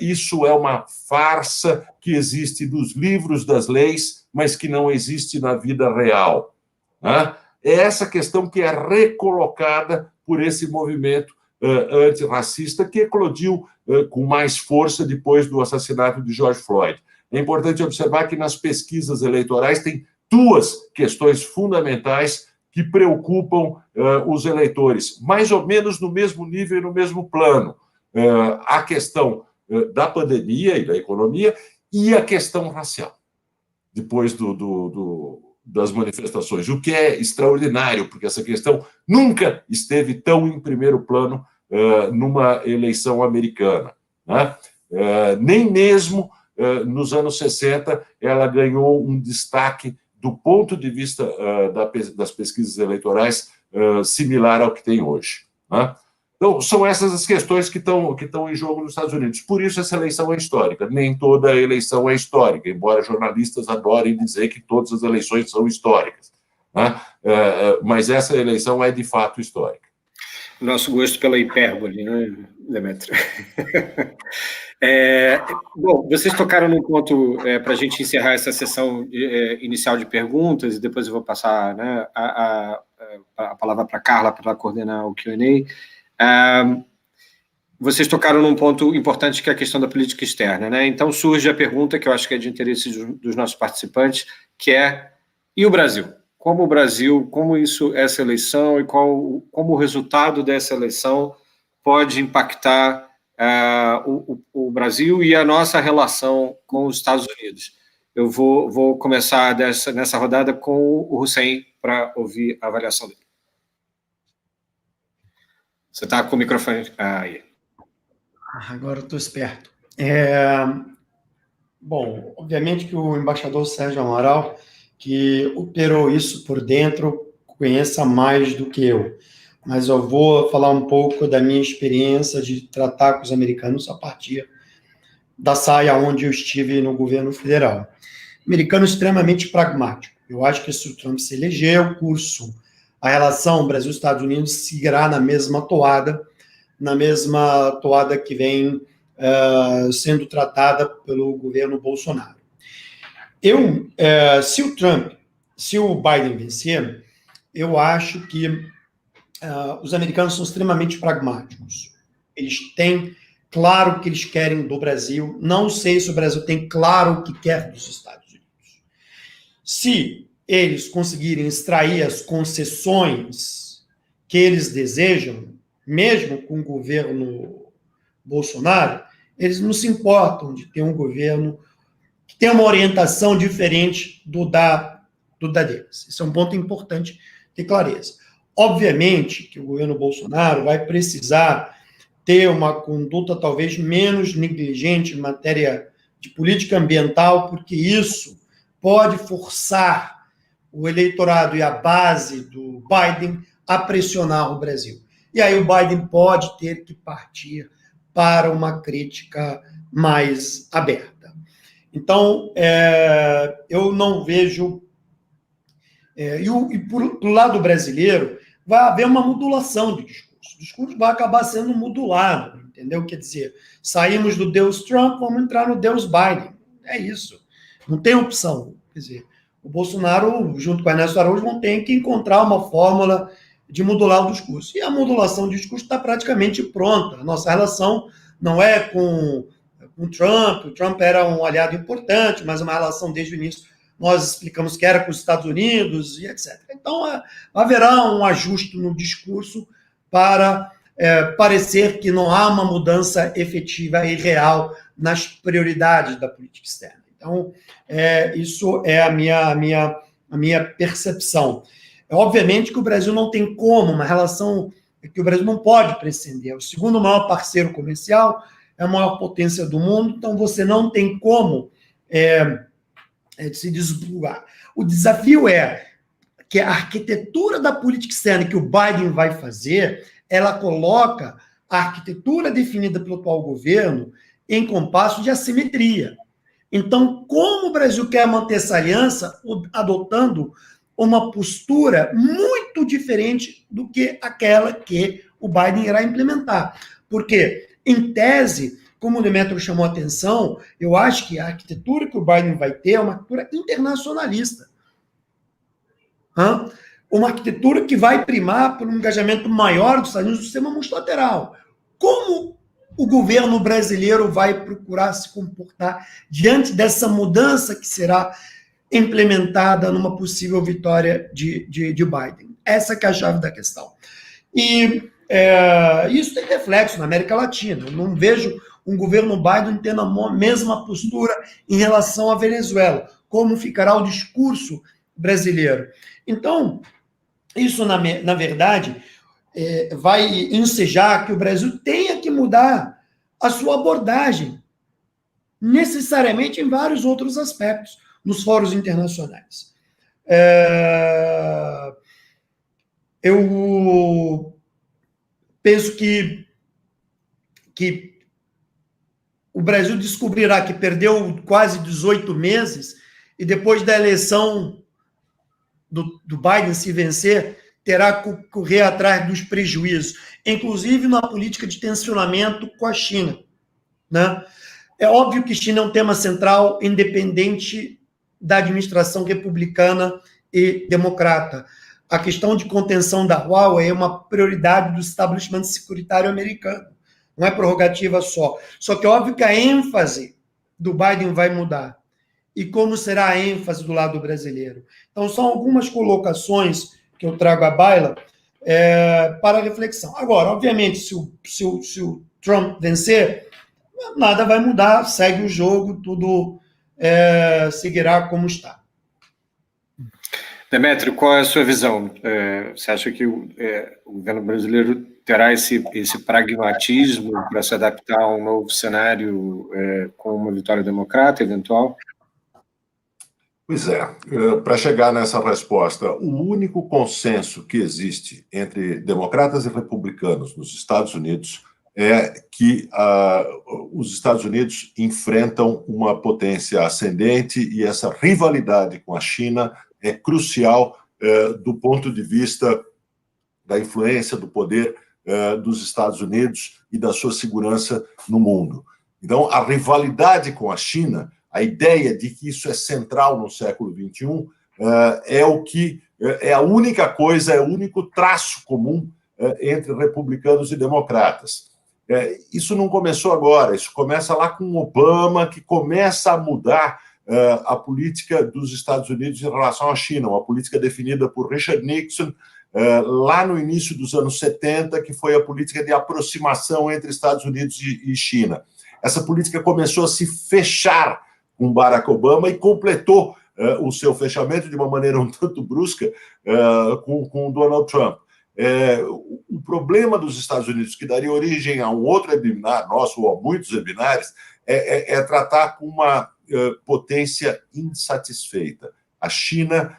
S3: isso é uma farsa que existe nos livros das leis, mas que não existe na vida real? Né? É essa questão que é recolocada por esse movimento antirracista que eclodiu com mais força depois do assassinato de George Floyd. É importante observar que nas pesquisas eleitorais tem duas questões fundamentais que preocupam os eleitores, mais ou menos no mesmo nível e no mesmo plano. A questão da pandemia e da economia e a questão racial, depois das manifestações, o que é extraordinário, porque essa questão nunca esteve tão em primeiro plano numa eleição americana, né? Nem mesmo nos anos 60 ela ganhou um destaque do ponto de vista das pesquisas eleitorais similar ao que tem hoje, né? Então, são essas as questões que estão em jogo nos Estados Unidos. Por isso, essa eleição é histórica. Nem toda eleição é histórica, embora jornalistas adorem dizer que todas as eleições são históricas, né? Mas essa eleição é, de fato, histórica.
S1: Nosso gosto pela hipérbole, né, Demetrio? Bom, vocês tocaram num ponto para a gente encerrar essa sessão inicial de perguntas, e depois eu vou passar, né, a palavra para a Carla para ela coordenar o Q&A. Vocês tocaram num ponto importante, que é a questão da política externa, né? Então surge a pergunta, que eu acho que é de interesse dos nossos participantes, que é: e o Brasil? Como o Brasil, essa eleição e como o resultado dessa eleição pode impactar o Brasil e a nossa relação com os Estados Unidos? Eu vou começar nessa rodada com o Hussein para ouvir a avaliação dele. Você está com o microfone aí.
S4: Agora eu estou esperto. Bom, obviamente que o embaixador Sérgio Amaral, que operou isso por dentro, conheça mais do que eu. Mas eu vou falar um pouco da minha experiência de tratar com os americanos a partir da saia onde eu estive no governo federal. Americano extremamente pragmático. Eu acho que se o Trump se eleger, o curso, a relação Brasil-Estados Unidos seguirá na mesma toada que vem sendo tratada pelo governo Bolsonaro. Se o Biden vencer, eu acho que os americanos são extremamente pragmáticos. Eles têm claro o que eles querem do Brasil. Não sei se o Brasil tem claro o que quer dos Estados Unidos. Se eles conseguirem extrair as concessões que eles desejam, mesmo com o governo Bolsonaro, eles não se importam de ter um governo que tem uma orientação diferente do da deles. Esse é um ponto importante ter clareza. Obviamente que o governo Bolsonaro vai precisar ter uma conduta talvez menos negligente em matéria de política ambiental, porque isso pode forçar o eleitorado e a base do Biden a pressionar o Brasil. E aí o Biden pode ter que partir para uma crítica mais aberta. Então, eu não vejo... E por lado brasileiro, vai haver uma modulação de discurso. O discurso vai acabar sendo modulado, entendeu? Quer dizer, saímos do Deus Trump, vamos entrar no Deus Biden. É isso. Não tem opção. Quer dizer, o Bolsonaro, junto com a Ernesto Araújo, vão ter que encontrar uma fórmula de modular o discurso. E a modulação do discurso está praticamente pronta. A nossa relação não é com Trump. O Trump era um aliado importante, mas uma relação desde o início nós explicamos que era com os Estados Unidos e etc. Então, haverá um ajuste no discurso para parecer que não há uma mudança efetiva e real nas prioridades da política externa. Então, isso é a minha percepção. Obviamente que o Brasil não tem como, uma relação que o Brasil não pode prescindir. É o segundo maior parceiro comercial, é a maior potência do mundo, então você não tem como se desbugar. O desafio é que a arquitetura da política externa que o Biden vai fazer, ela coloca a arquitetura definida pelo atual governo em compasso de assimetria. Então, como o Brasil quer manter essa aliança adotando uma postura muito diferente do que aquela que o Biden irá implementar? Porque, em tese, como o Demetrio chamou a atenção, eu acho que a arquitetura que o Biden vai ter é uma arquitetura internacionalista. Uma arquitetura que vai primar por um engajamento maior dos Estados Unidos no sistema multilateral. Como o governo brasileiro vai procurar se comportar diante dessa mudança que será implementada numa possível vitória de Biden? Essa que é a chave da questão. E isso tem reflexo na América Latina. Eu não vejo um governo Biden tendo a mesma postura em relação à Venezuela. Como ficará o discurso brasileiro? Então, isso, na verdade, vai ensejar que o Brasil tenha que mudar a sua abordagem, necessariamente em vários outros aspectos, nos fóruns internacionais. Eu penso que o Brasil descobrirá que perdeu quase 18 meses e depois da eleição do Biden se vencer, terá que correr atrás dos prejuízos, inclusive na política de tensionamento com a China, né? É óbvio que China é um tema central, independente da administração republicana e democrata. A questão de contenção da Huawei é uma prioridade do establishment securitário americano. Não é prerrogativa só. Só que é óbvio que a ênfase do Biden vai mudar. E como será a ênfase do lado brasileiro? Então, são algumas colocações que eu trago à baila para reflexão. Agora, obviamente, se o Trump vencer, nada vai mudar, segue o jogo, tudo seguirá como está.
S1: Demétrio, qual é a sua visão? Você acha que o governo brasileiro terá esse pragmatismo para se adaptar a um novo cenário com uma vitória democrata eventual?
S3: Pois é, para chegar nessa resposta, o único consenso que existe entre democratas e republicanos nos Estados Unidos é que os Estados Unidos enfrentam uma potência ascendente e essa rivalidade com a China é crucial do ponto de vista da influência, do poder dos Estados Unidos e da sua segurança no mundo. Então, a rivalidade com a China, a ideia de que isso é central no século XXI, é a única coisa, é o único traço comum entre republicanos e democratas. Isso não começou agora, isso começa lá com Obama, que começa a mudar a política dos Estados Unidos em relação à China, uma política definida por Richard Nixon lá no início dos anos 70, que foi a política de aproximação entre Estados Unidos e China. Essa política começou a se fechar com Barack Obama e completou o seu fechamento de uma maneira um tanto brusca com Donald Trump. O problema dos Estados Unidos, que daria origem a um outro webinar nosso, ou a muitos webinars, é tratar com uma potência insatisfeita. A China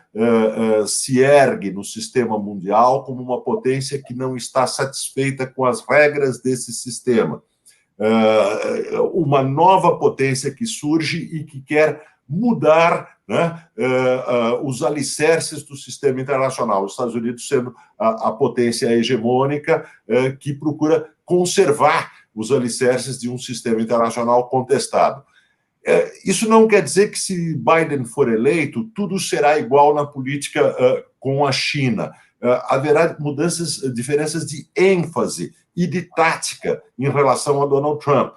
S3: se ergue no sistema mundial como uma potência que não está satisfeita com as regras desse sistema. Uma nova potência que surge e que quer mudar, né, os alicerces do sistema internacional. Os Estados Unidos sendo a potência hegemônica que procura conservar os alicerces de um sistema internacional contestado. Isso não quer dizer que, se Biden for eleito, tudo será igual na política com a China. Haverá diferenças de ênfase e de tática em relação a Donald Trump,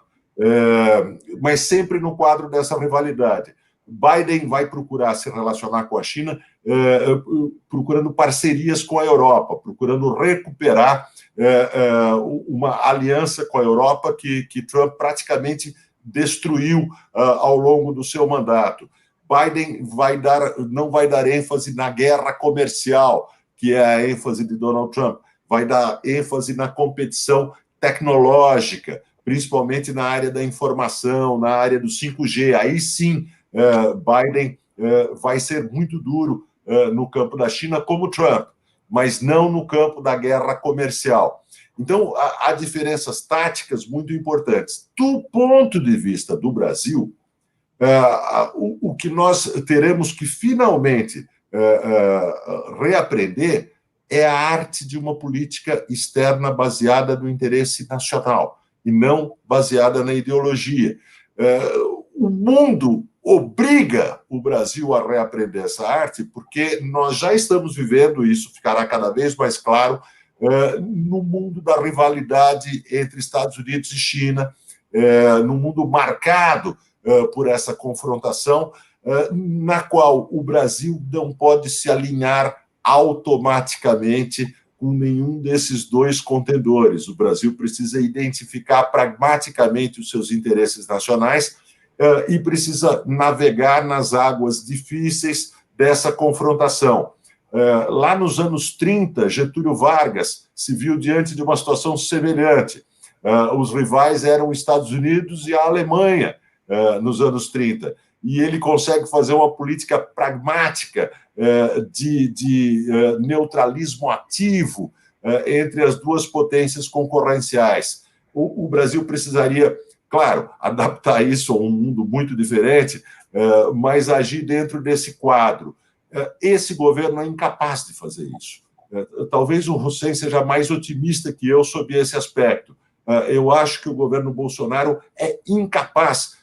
S3: mas sempre no quadro dessa rivalidade. Biden vai procurar se relacionar com a China, procurando parcerias com a Europa, procurando recuperar uma aliança com a Europa que Trump praticamente destruiu ao longo do seu mandato. Biden não vai dar ênfase na guerra comercial, que é a ênfase de Donald Trump, vai dar ênfase na competição tecnológica, principalmente na área da informação, na área do 5G. Aí sim, Biden vai ser muito duro no campo da China, como Trump, mas não no campo da guerra comercial. Então, há diferenças táticas muito importantes. Do ponto de vista do Brasil, o que nós teremos que finalmente reaprender é a arte de uma política externa baseada no interesse nacional e não baseada na ideologia. O mundo obriga o Brasil a reaprender essa arte, porque nós já estamos vivendo, isso ficará cada vez mais claro, no mundo da rivalidade entre Estados Unidos e China, no mundo marcado por essa confrontação, na qual o Brasil não pode se alinhar automaticamente com nenhum desses dois contendores. O Brasil precisa identificar pragmaticamente os seus interesses nacionais e precisa navegar nas águas difíceis dessa confrontação. Lá nos anos 30, Getúlio Vargas se viu diante de uma situação semelhante. Os rivais eram os Estados Unidos e a Alemanha nos anos 30. E ele consegue fazer uma política pragmática de neutralismo ativo entre as duas potências concorrenciais. O Brasil precisaria, claro, adaptar isso a um mundo muito diferente, mas agir dentro desse quadro. Esse governo é incapaz de fazer isso. Talvez o Hussein seja mais otimista que eu sobre esse aspecto. Eu acho que o governo Bolsonaro é incapaz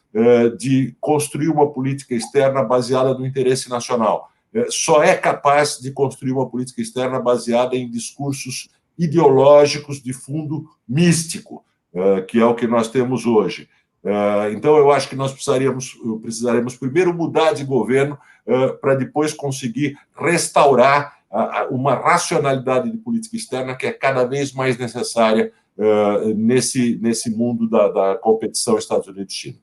S3: de construir uma política externa baseada no interesse nacional. Só é capaz de construir uma política externa baseada em discursos ideológicos de fundo místico, que é o que nós temos hoje. Então, eu acho que nós precisaremos primeiro mudar de governo para depois conseguir restaurar uma racionalidade de política externa que é cada vez mais necessária nesse mundo da competição Estados Unidos-China.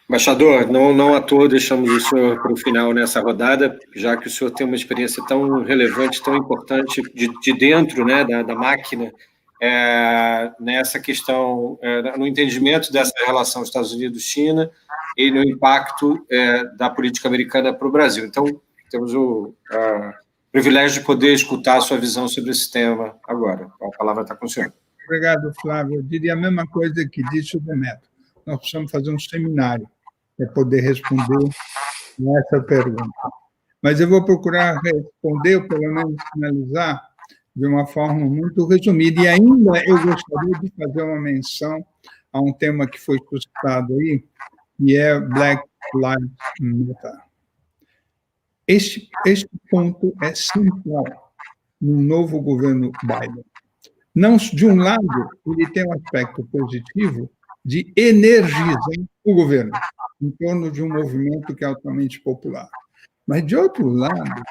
S1: Embaixador, não à toa deixamos o senhor para o final nessa rodada, já que o senhor tem uma experiência tão relevante, tão importante de dentro, né, da máquina, nessa questão, no entendimento dessa relação Estados Unidos-China e no impacto da política americana para o Brasil. Então, temos o privilégio de poder escutar a sua visão sobre esse tema agora. A palavra está com o senhor.
S2: Obrigado, Flávio. Eu diria a mesma coisa que disse o Demetrio. Nós precisamos fazer um seminário para poder responder essa pergunta. Mas eu vou procurar responder, ou pelo menos finalizar, de uma forma muito resumida. E ainda eu gostaria de fazer uma menção a um tema que foi suscitado aí, que é Black Lives Matter. Este ponto é central no novo governo Biden. Não, de um lado, ele tem um aspecto positivo de energizar o governo em torno de um movimento que é altamente popular. Mas, de outro lado,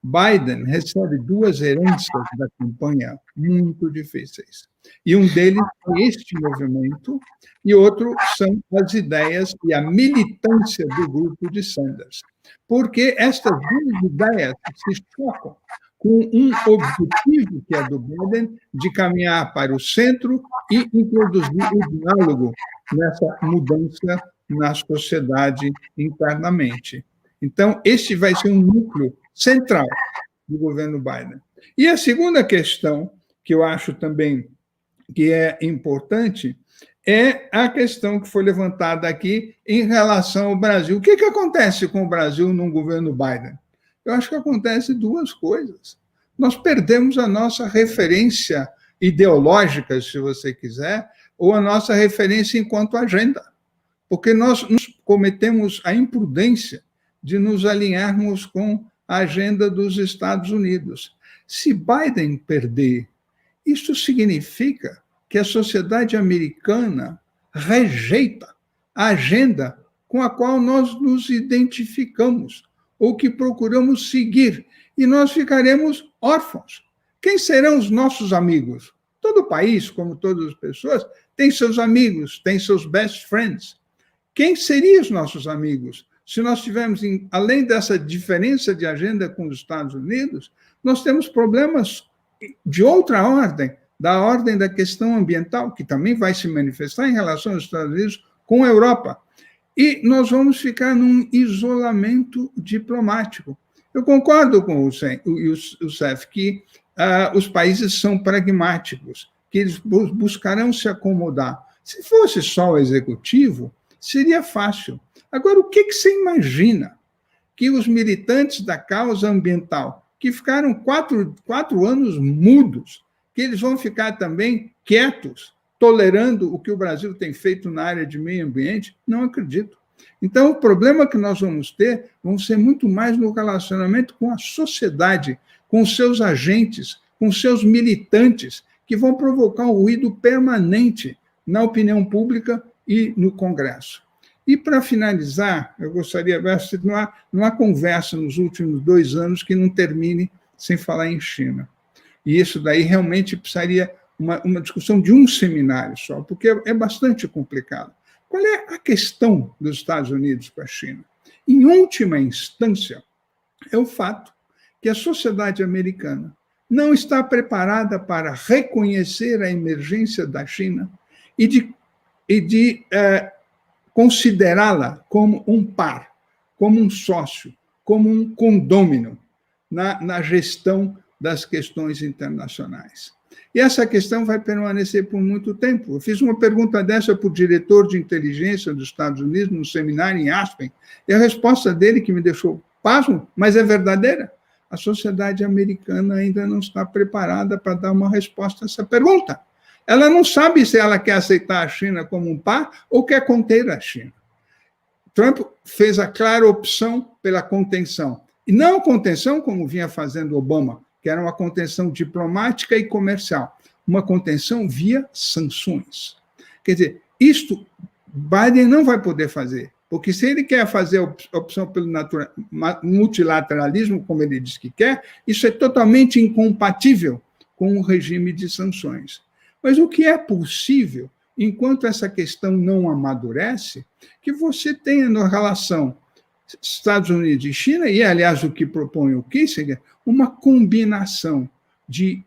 S2: Biden recebe duas herências da campanha muito difíceis. E um deles é este movimento, e outro são as ideias e a militância do grupo de Sanders. Porque estas duas ideias se chocam com um objetivo que é do Biden de caminhar para o centro e introduzir o diálogo nessa mudança na sociedade internamente. Então, este vai ser um núcleo central do governo Biden. E a segunda questão, que eu acho também que é importante, é a questão que foi levantada aqui em relação ao Brasil. O que acontece com o Brasil num governo Biden? Eu acho que acontece duas coisas. Nós perdemos a nossa referência ideológica, se você quiser, ou a nossa referência enquanto agenda, porque nós cometemos a imprudência de nos alinharmos com a agenda dos Estados Unidos. Se Biden perder, isso significa que a sociedade americana rejeita a agenda com a qual nós nos identificamos, ou que procuramos seguir, e nós ficaremos órfãos. Quem serão os nossos amigos? Todo país, como todas as pessoas, tem seus amigos, tem seus best friends. Quem seriam os nossos amigos? Se nós tivermos, além dessa diferença de agenda com os Estados Unidos, nós temos problemas de outra ordem, da ordem da questão ambiental, que também vai se manifestar em relação aos Estados Unidos com a Europa. E nós vamos ficar num isolamento diplomático. Eu concordo com o Youssef que os países são pragmáticos, que eles buscarão se acomodar. Se fosse só o executivo, seria fácil. Agora, o que você imagina que os militantes da causa ambiental, que ficaram quatro anos mudos, que eles vão ficar também quietos, tolerando o que o Brasil tem feito na área de meio ambiente? Não acredito. Então, o problema que nós vamos ter vão ser muito mais no relacionamento com a sociedade, com os seus agentes, com os seus militantes, que vão provocar um ruído permanente na opinião pública e no Congresso. E, para finalizar, eu gostaria, não há conversa nos últimos 2 anos que não termine sem falar em China. e isso daí realmente precisaria uma discussão de um seminário só, porque é bastante complicado. Qual é a questão dos Estados Unidos com a China? Em última instância, é o fato que a sociedade americana não está preparada para reconhecer a emergência da China e de considerá-la como um par, como um sócio, como um condômino na gestão das questões internacionais. E essa questão vai permanecer por muito tempo. Eu fiz uma pergunta dessa para o diretor de inteligência dos Estados Unidos, num seminário em Aspen, e a resposta dele, que me deixou pasmo, mas é verdadeira, a sociedade americana ainda não está preparada para dar uma resposta a essa pergunta. Ela não sabe se ela quer aceitar a China como um par ou quer conter a China. Trump fez a clara opção pela contenção. E não a contenção como vinha fazendo Obama, que era uma contenção diplomática e comercial, uma contenção via sanções. Quer dizer, isto Biden não vai poder fazer, porque se ele quer fazer a opção pelo multilateralismo, como ele diz que quer, isso é totalmente incompatível com o regime de sanções. Mas o que é possível, enquanto essa questão não amadurece, que você tenha na relação Estados Unidos e China, e, aliás, o que propõe o Kissinger, uma combinação de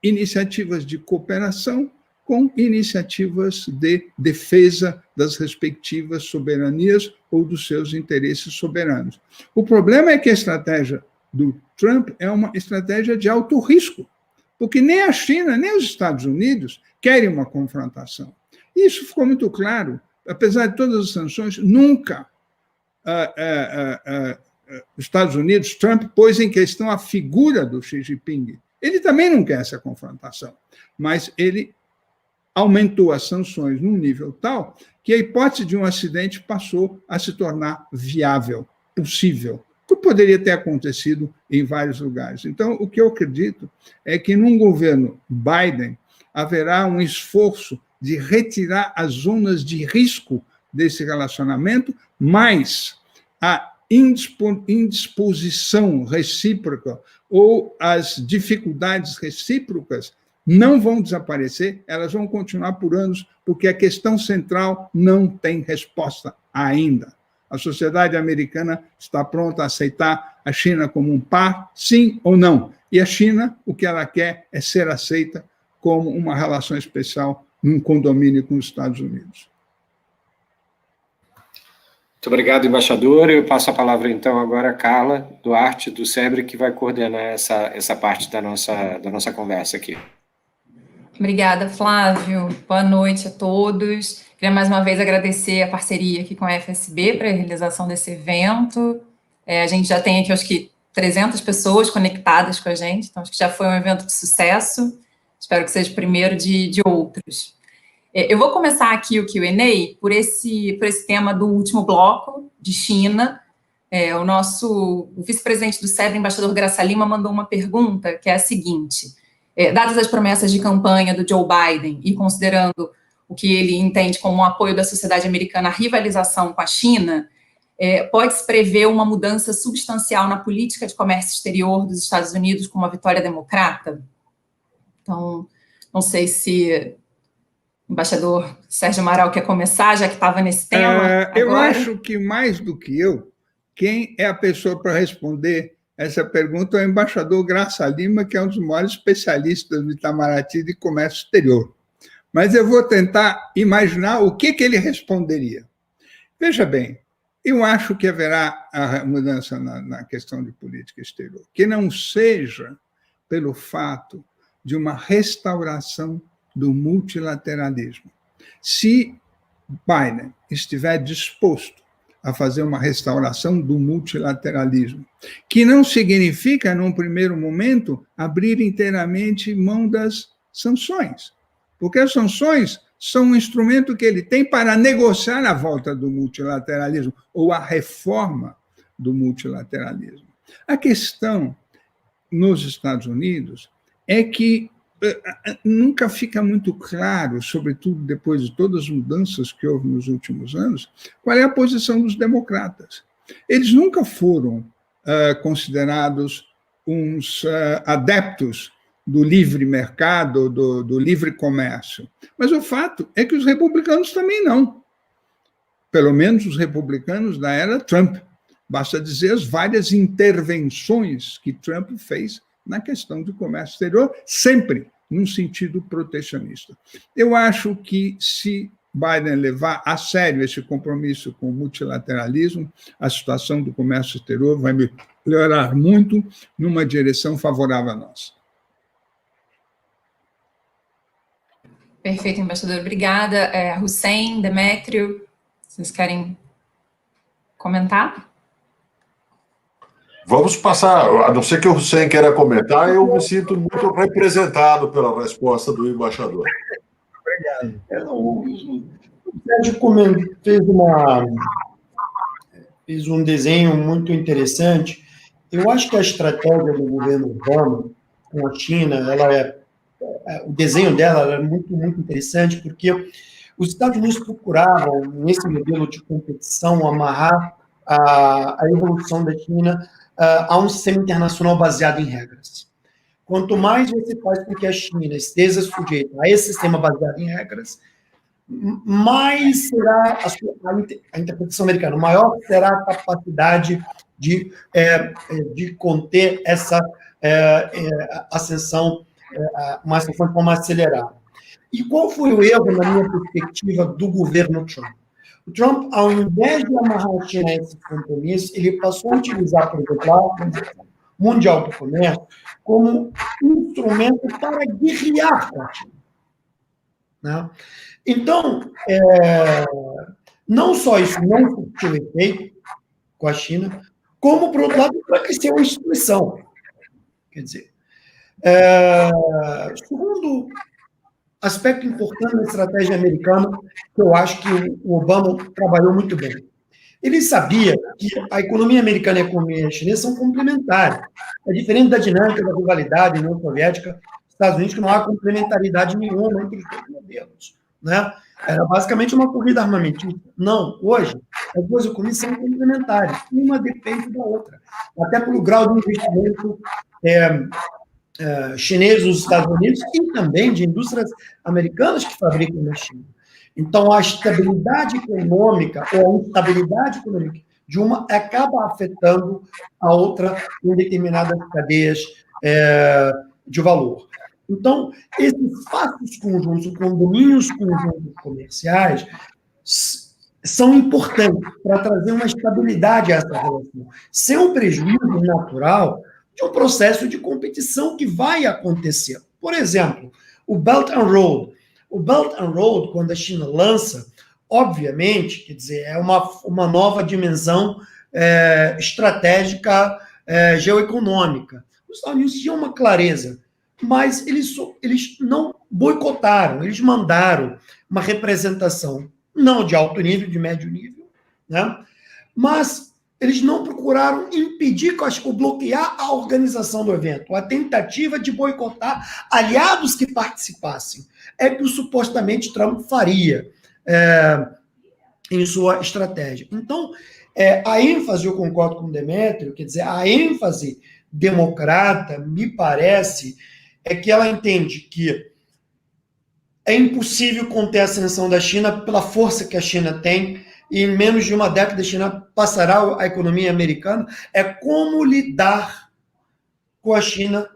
S2: iniciativas de cooperação com iniciativas de defesa das respectivas soberanias ou dos seus interesses soberanos. O problema é que a estratégia do Trump é uma estratégia de alto risco, porque nem a China, nem os Estados Unidos querem uma confrontação. E isso ficou muito claro, apesar de todas as sanções, nunca os Estados Unidos, Trump pôs em questão a figura do Xi Jinping. Ele também não quer essa confrontação, mas ele aumentou as sanções num nível tal que a hipótese de um acidente passou a se tornar viável, possível, que poderia ter acontecido em vários lugares. Então, o que eu acredito é que num governo Biden haverá um esforço de retirar as zonas de risco desse relacionamento, mas a indisposição recíproca ou as dificuldades recíprocas não vão desaparecer, elas vão continuar por anos, porque a questão central não tem resposta ainda. A sociedade americana está pronta a aceitar a China como um par, sim ou não? E a China, o que ela quer é ser aceita como uma relação especial num condomínio com os Estados Unidos.
S1: Muito obrigado, embaixador. Eu passo a palavra, então, agora a Carla Duarte, do SEBRE, que vai coordenar essa parte da nossa conversa aqui.
S5: Obrigada, Flávio. Boa noite a todos. Queria mais uma vez agradecer a parceria aqui com a FSB para a realização desse evento. A gente já tem aqui, acho que, 300 pessoas conectadas com a gente, então acho que já foi um evento de sucesso. Espero que seja o primeiro de outros. Eu vou começar aqui o Q&A por esse tema do último bloco, de China. O vice-presidente do SEBRE, embaixador Graça Lima, mandou uma pergunta, que é a seguinte: dadas as promessas de campanha do Joe Biden e considerando o que ele entende como um apoio da sociedade americana à rivalização com a China, pode-se prever uma mudança substancial na política de comércio exterior dos Estados Unidos com uma vitória democrata? Então, não sei se o embaixador Sérgio Amaral quer começar, já que estava nesse tema.
S2: Eu acho que, mais do que eu, quem é a pessoa para responder essa pergunta é o embaixador Graça Lima, que é um dos maiores especialistas do Itamaraty de comércio exterior. Mas eu vou tentar imaginar o que ele responderia. Veja bem, eu acho que haverá a mudança na questão de política exterior, que não seja pelo fato de uma restauração do multilateralismo. Se Biden estiver disposto a fazer uma restauração do multilateralismo, que não significa, num primeiro momento, abrir inteiramente mão das sanções, porque as sanções são um instrumento que ele tem para negociar a volta do multilateralismo ou a reforma do multilateralismo. A questão nos Estados Unidos é que nunca fica muito claro, sobretudo depois de todas as mudanças que houve nos últimos anos, qual é a posição dos democratas. Eles nunca foram considerados uns adeptos do livre mercado, do livre comércio. Mas o fato é que os republicanos também não. Pelo menos os republicanos da era Trump. Basta dizer as várias intervenções que Trump fez na questão do comércio exterior, sempre num sentido protecionista. Eu acho que, se Biden levar a sério esse compromisso com o multilateralismo, a situação do comércio exterior vai melhorar muito numa direção favorável a nós.
S5: Perfeito, embaixador. Obrigada. Hussein, Demétrio, vocês querem comentar?
S3: Vamos passar, a não ser que o Hussein queira comentar, eu me sinto muito representado pela resposta do embaixador.
S4: Obrigado. O Sérgio fez um desenho muito interessante. Eu acho que a estratégia do governo Obama com a China, o desenho dela era muito, muito interessante, porque os Estados Unidos procuravam, nesse modelo de competição, amarrar a evolução da China a um sistema internacional baseado em regras. Quanto mais você faz com que a China esteja sujeita a esse sistema baseado em regras, mais será a interpretação americana, maior será a capacidade de conter essa ascensão, uma ascensão de forma acelerada. E qual foi o erro, na minha perspectiva, do governo Trump? O Trump, ao invés de amarrar a China a esse compromisso, ele passou a utilizar, por exemplo, a Organização Mundial do Comércio como instrumento para guerrear com a China. Né? Então, não só isso não surtiu efeito com a China, como, por outro lado, enfraqueceu a instituição. Quer dizer, segundo aspecto importante da estratégia americana, que eu acho que o Obama trabalhou muito bem. Ele sabia que a economia americana e a economia chinesa são complementares. É diferente da dinâmica da rivalidade União Soviética, Estados Unidos, que não há complementaridade nenhuma entre os dois modelos. Né? Era basicamente uma corrida armamentista. Não, hoje, as duas economias são complementares. Uma depende da outra. Até pelo grau de investimento chinês nos Estados Unidos e também de indústrias americanas que fabricam na China. Então, a estabilidade econômica ou a instabilidade econômica de uma acaba afetando a outra em determinadas cadeias de valor. Então, esses fatos conjuntos, condomínios conjuntos comerciais, são importantes para trazer uma estabilidade a essa relação, sem o prejuízo natural de um processo de competição que vai acontecer. Por exemplo, o Belt and Road. O Belt and Road, quando a China lança, obviamente, quer dizer, é uma nova dimensão estratégica geoeconômica. Os Estados Unidos tinham uma clareza, mas eles não boicotaram, eles mandaram uma representação, não de alto nível, de médio nível, né? Mas eles não procuraram impedir, ou bloquear a organização do evento. A tentativa de boicotar aliados que participassem é que supostamente Trump faria em sua estratégia. Então, a ênfase, eu concordo com o Demétrio, quer dizer, a ênfase democrata, me parece, é que ela entende que é impossível conter a ascensão da China pela força que a China tem, e em menos de uma década a China passará a economia americana. É como lidar com a China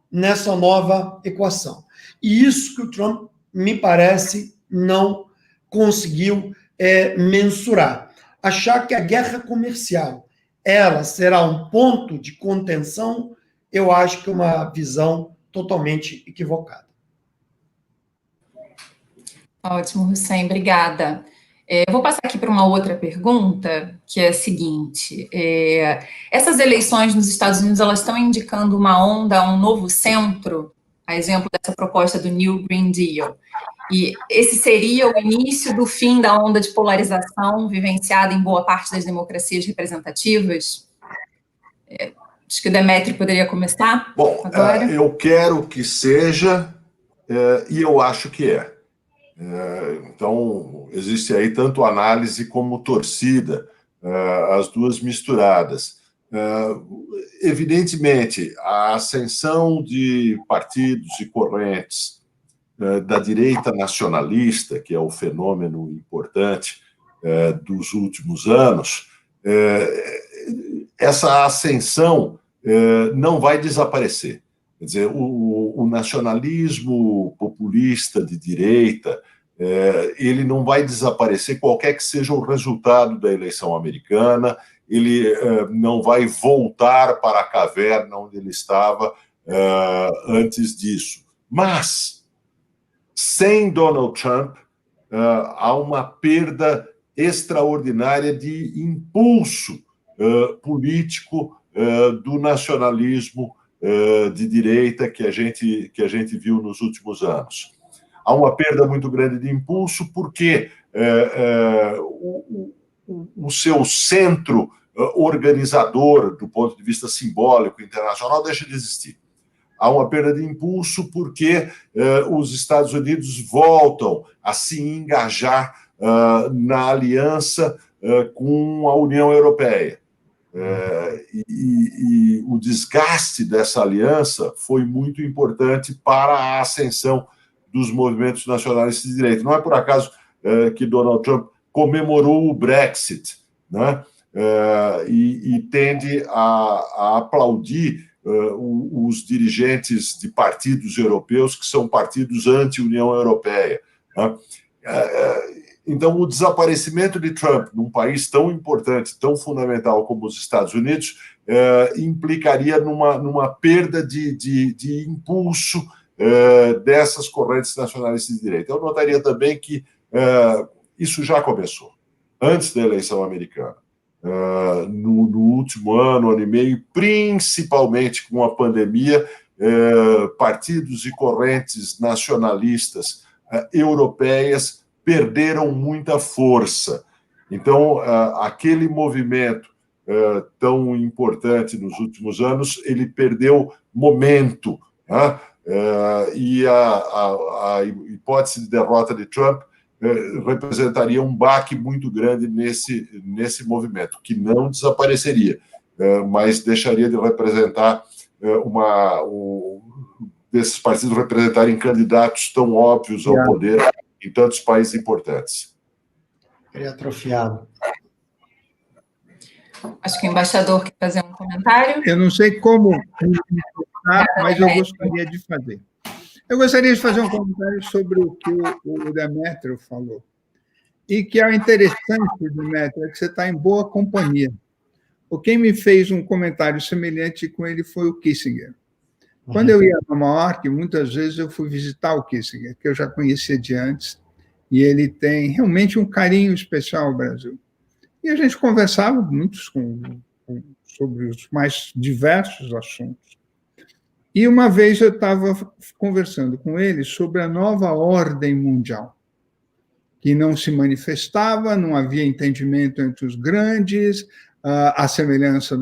S4: nessa nova equação. E isso que o Trump, me parece, não conseguiu mensurar. Achar que a guerra comercial ela será um ponto de contenção, eu acho que é uma visão totalmente equivocada.
S5: Ótimo, Hussein, obrigada. Eu vou passar aqui para uma outra pergunta, que é a seguinte: essas eleições nos Estados Unidos, elas estão indicando uma onda, um novo centro, a exemplo dessa proposta do New Green Deal. E esse seria o início do fim da onda de polarização vivenciada em boa parte das democracias representativas? Acho que o Demétrio poderia começar.
S3: Bom, agora. Eu quero que seja, e eu acho que é. Então, existe aí tanto análise como torcida, as duas misturadas. Evidentemente, a ascensão de partidos e correntes da direita nacionalista, que é o fenômeno importante dos últimos anos, essa ascensão não vai desaparecer. Quer dizer, o nacionalismo populista de direita, ele não vai desaparecer, qualquer que seja o resultado da eleição americana, ele não vai voltar para a caverna onde ele estava antes disso. Mas, sem Donald Trump, há uma perda extraordinária de impulso político do nacionalismo de direita que a gente viu nos últimos anos. Há uma perda muito grande de impulso porque o seu centro organizador, do ponto de vista simbólico internacional, deixa de existir. Há uma perda de impulso porque os Estados Unidos voltam a se engajar na aliança com a União Europeia. E o desgaste dessa aliança foi muito importante para a ascensão dos movimentos nacionalistas de direita. Não é por acaso que Donald Trump comemorou o Brexit, né? E tende a aplaudir os dirigentes de partidos europeus que são partidos anti-União Europeia, né? Então, o desaparecimento de Trump num país tão importante, tão fundamental como os Estados Unidos, implicaria numa perda de impulso dessas correntes nacionalistas de direita. Eu notaria também que isso já começou, antes da eleição americana. No último ano e meio, principalmente com a pandemia, partidos e correntes nacionalistas europeias perderam muita força. Então, aquele movimento tão importante nos últimos anos, ele perdeu momento, né? E a hipótese de derrota de Trump representaria um baque muito grande nesse movimento, que não desapareceria, mas deixaria de representar desses partidos representarem candidatos tão óbvios ao poder em tantos países importantes.
S4: Atrofiado.
S5: Acho que o embaixador quer fazer um comentário.
S2: Eu não sei como, mas eu gostaria de fazer. Eu gostaria de fazer um comentário sobre o que o Demétrio falou. E que é interessante, Demétrio, é que você está em boa companhia. Quem me fez um comentário semelhante com ele foi o Kissinger. Quando eu ia a Nova York, muitas vezes eu fui visitar o Kissinger, que eu já conhecia de antes, e ele tem realmente um carinho especial ao Brasil. E a gente conversava muito sobre os mais diversos assuntos. E uma vez eu estava conversando com ele sobre a nova ordem mundial, que não se manifestava, não havia entendimento entre os grandes, a semelhança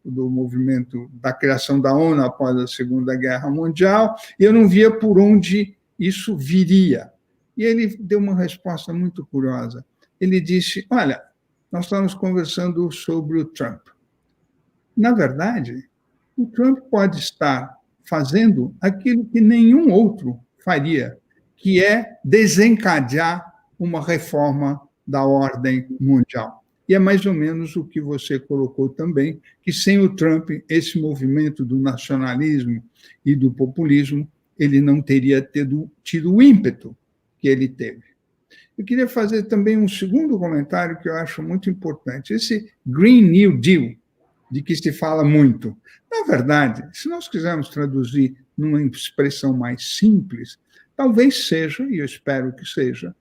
S2: do movimento da criação da ONU após a Segunda Guerra Mundial, e eu não via por onde isso viria. E ele deu uma resposta muito curiosa. Ele disse, olha, nós estamos conversando sobre o Trump. Na verdade, o Trump pode estar fazendo aquilo que nenhum outro faria, que é desencadear uma reforma da ordem mundial. E é mais ou menos o que você colocou também, que sem o Trump, esse movimento do nacionalismo e do populismo, ele não teria tido o ímpeto que ele teve. Eu queria fazer também um segundo comentário que eu acho muito importante. Esse Green New Deal, de que se fala muito. Na verdade, se nós quisermos traduzir numa expressão mais simples, talvez seja, e eu espero que seja,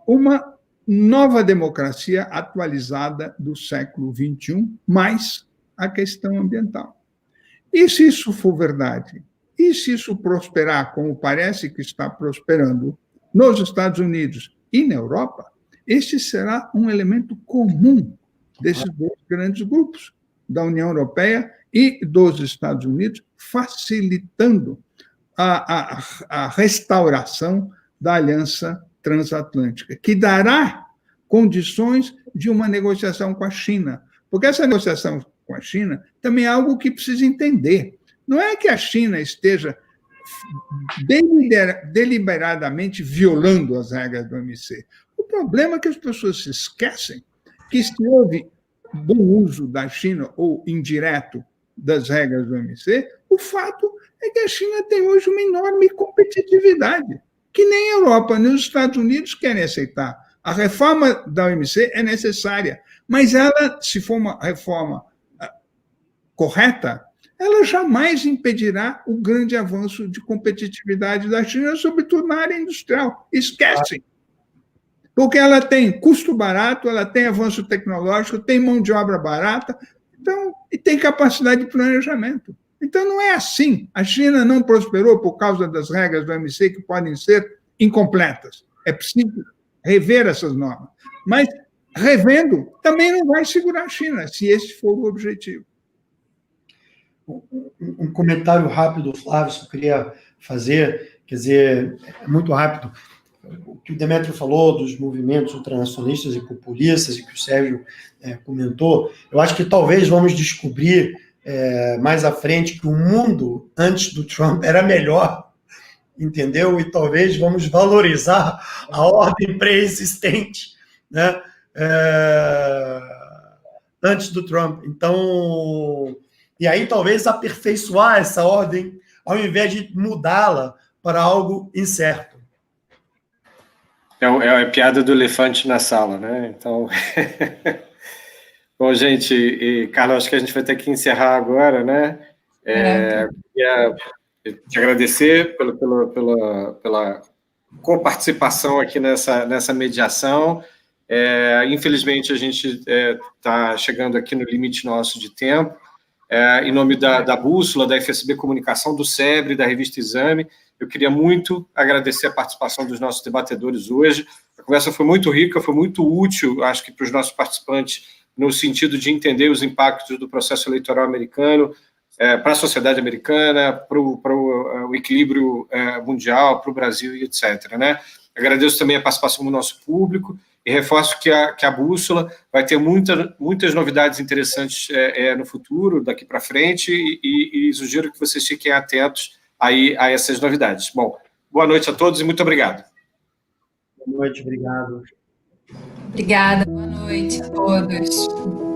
S2: uma nova democracia atualizada do século XXI, mais a questão ambiental. E se isso for verdade? E se isso prosperar, como parece que está prosperando nos Estados Unidos e na Europa, este será um elemento comum desses dois grandes grupos, da União Europeia e dos Estados Unidos, facilitando a restauração da aliança transatlântica, que dará condições de uma negociação com a China. Porque essa negociação com a China também é algo que precisa entender. Não é que a China esteja deliberadamente violando as regras do OMC. O problema é que as pessoas se esquecem que se houve bom uso da China ou indireto das regras do OMC, o fato é que a China tem hoje uma enorme competitividade, que nem a Europa nem os Estados Unidos querem aceitar. A reforma da OMC é necessária, mas ela, se for uma reforma correta, ela jamais impedirá o grande avanço de competitividade da China, sobretudo na área industrial. Esquecem. Porque ela tem custo barato, ela tem avanço tecnológico, tem mão de obra barata, então, e tem capacidade de planejamento. Então, não é assim. A China não prosperou por causa das regras do OMC, que podem ser incompletas. É preciso rever essas normas. Mas, revendo, também não vai segurar a China, se esse for o objetivo.
S4: Um comentário rápido, Flávio, que eu queria fazer, quer dizer, muito rápido. O que o Demétrio falou dos movimentos ultranacionalistas e populistas, e que o Sérgio comentou, eu acho que talvez vamos descobrir mais à frente que o mundo antes do Trump era melhor, entendeu? E talvez vamos valorizar a ordem pré-existente, né? Antes do Trump. Então, e aí talvez aperfeiçoar essa ordem ao invés de mudá-la para algo incerto.
S1: É a piada do elefante na sala, né? Então, bom, gente, e Carla, acho que a gente vai ter que encerrar agora, né? Queria te agradecer pela coparticipação aqui nessa mediação. Infelizmente, a gente está chegando aqui no limite nosso de tempo. Em nome da Bússola, da FSB Comunicação, do SEBRE, da Revista Exame, eu queria muito agradecer a participação dos nossos debatedores hoje. A conversa foi muito rica, foi muito útil, acho que para os nossos participantes, no sentido de entender os impactos do processo eleitoral americano para a sociedade americana, para o equilíbrio mundial, para o Brasil e etc. Né? Agradeço também a participação do nosso público e reforço que a Bússola vai ter muitas novidades interessantes no futuro, daqui para frente, e sugiro que vocês fiquem atentos aí a essas novidades. Bom, boa noite a todos e muito obrigado.
S4: Boa noite, obrigado.
S5: Obrigada, boa noite a todos.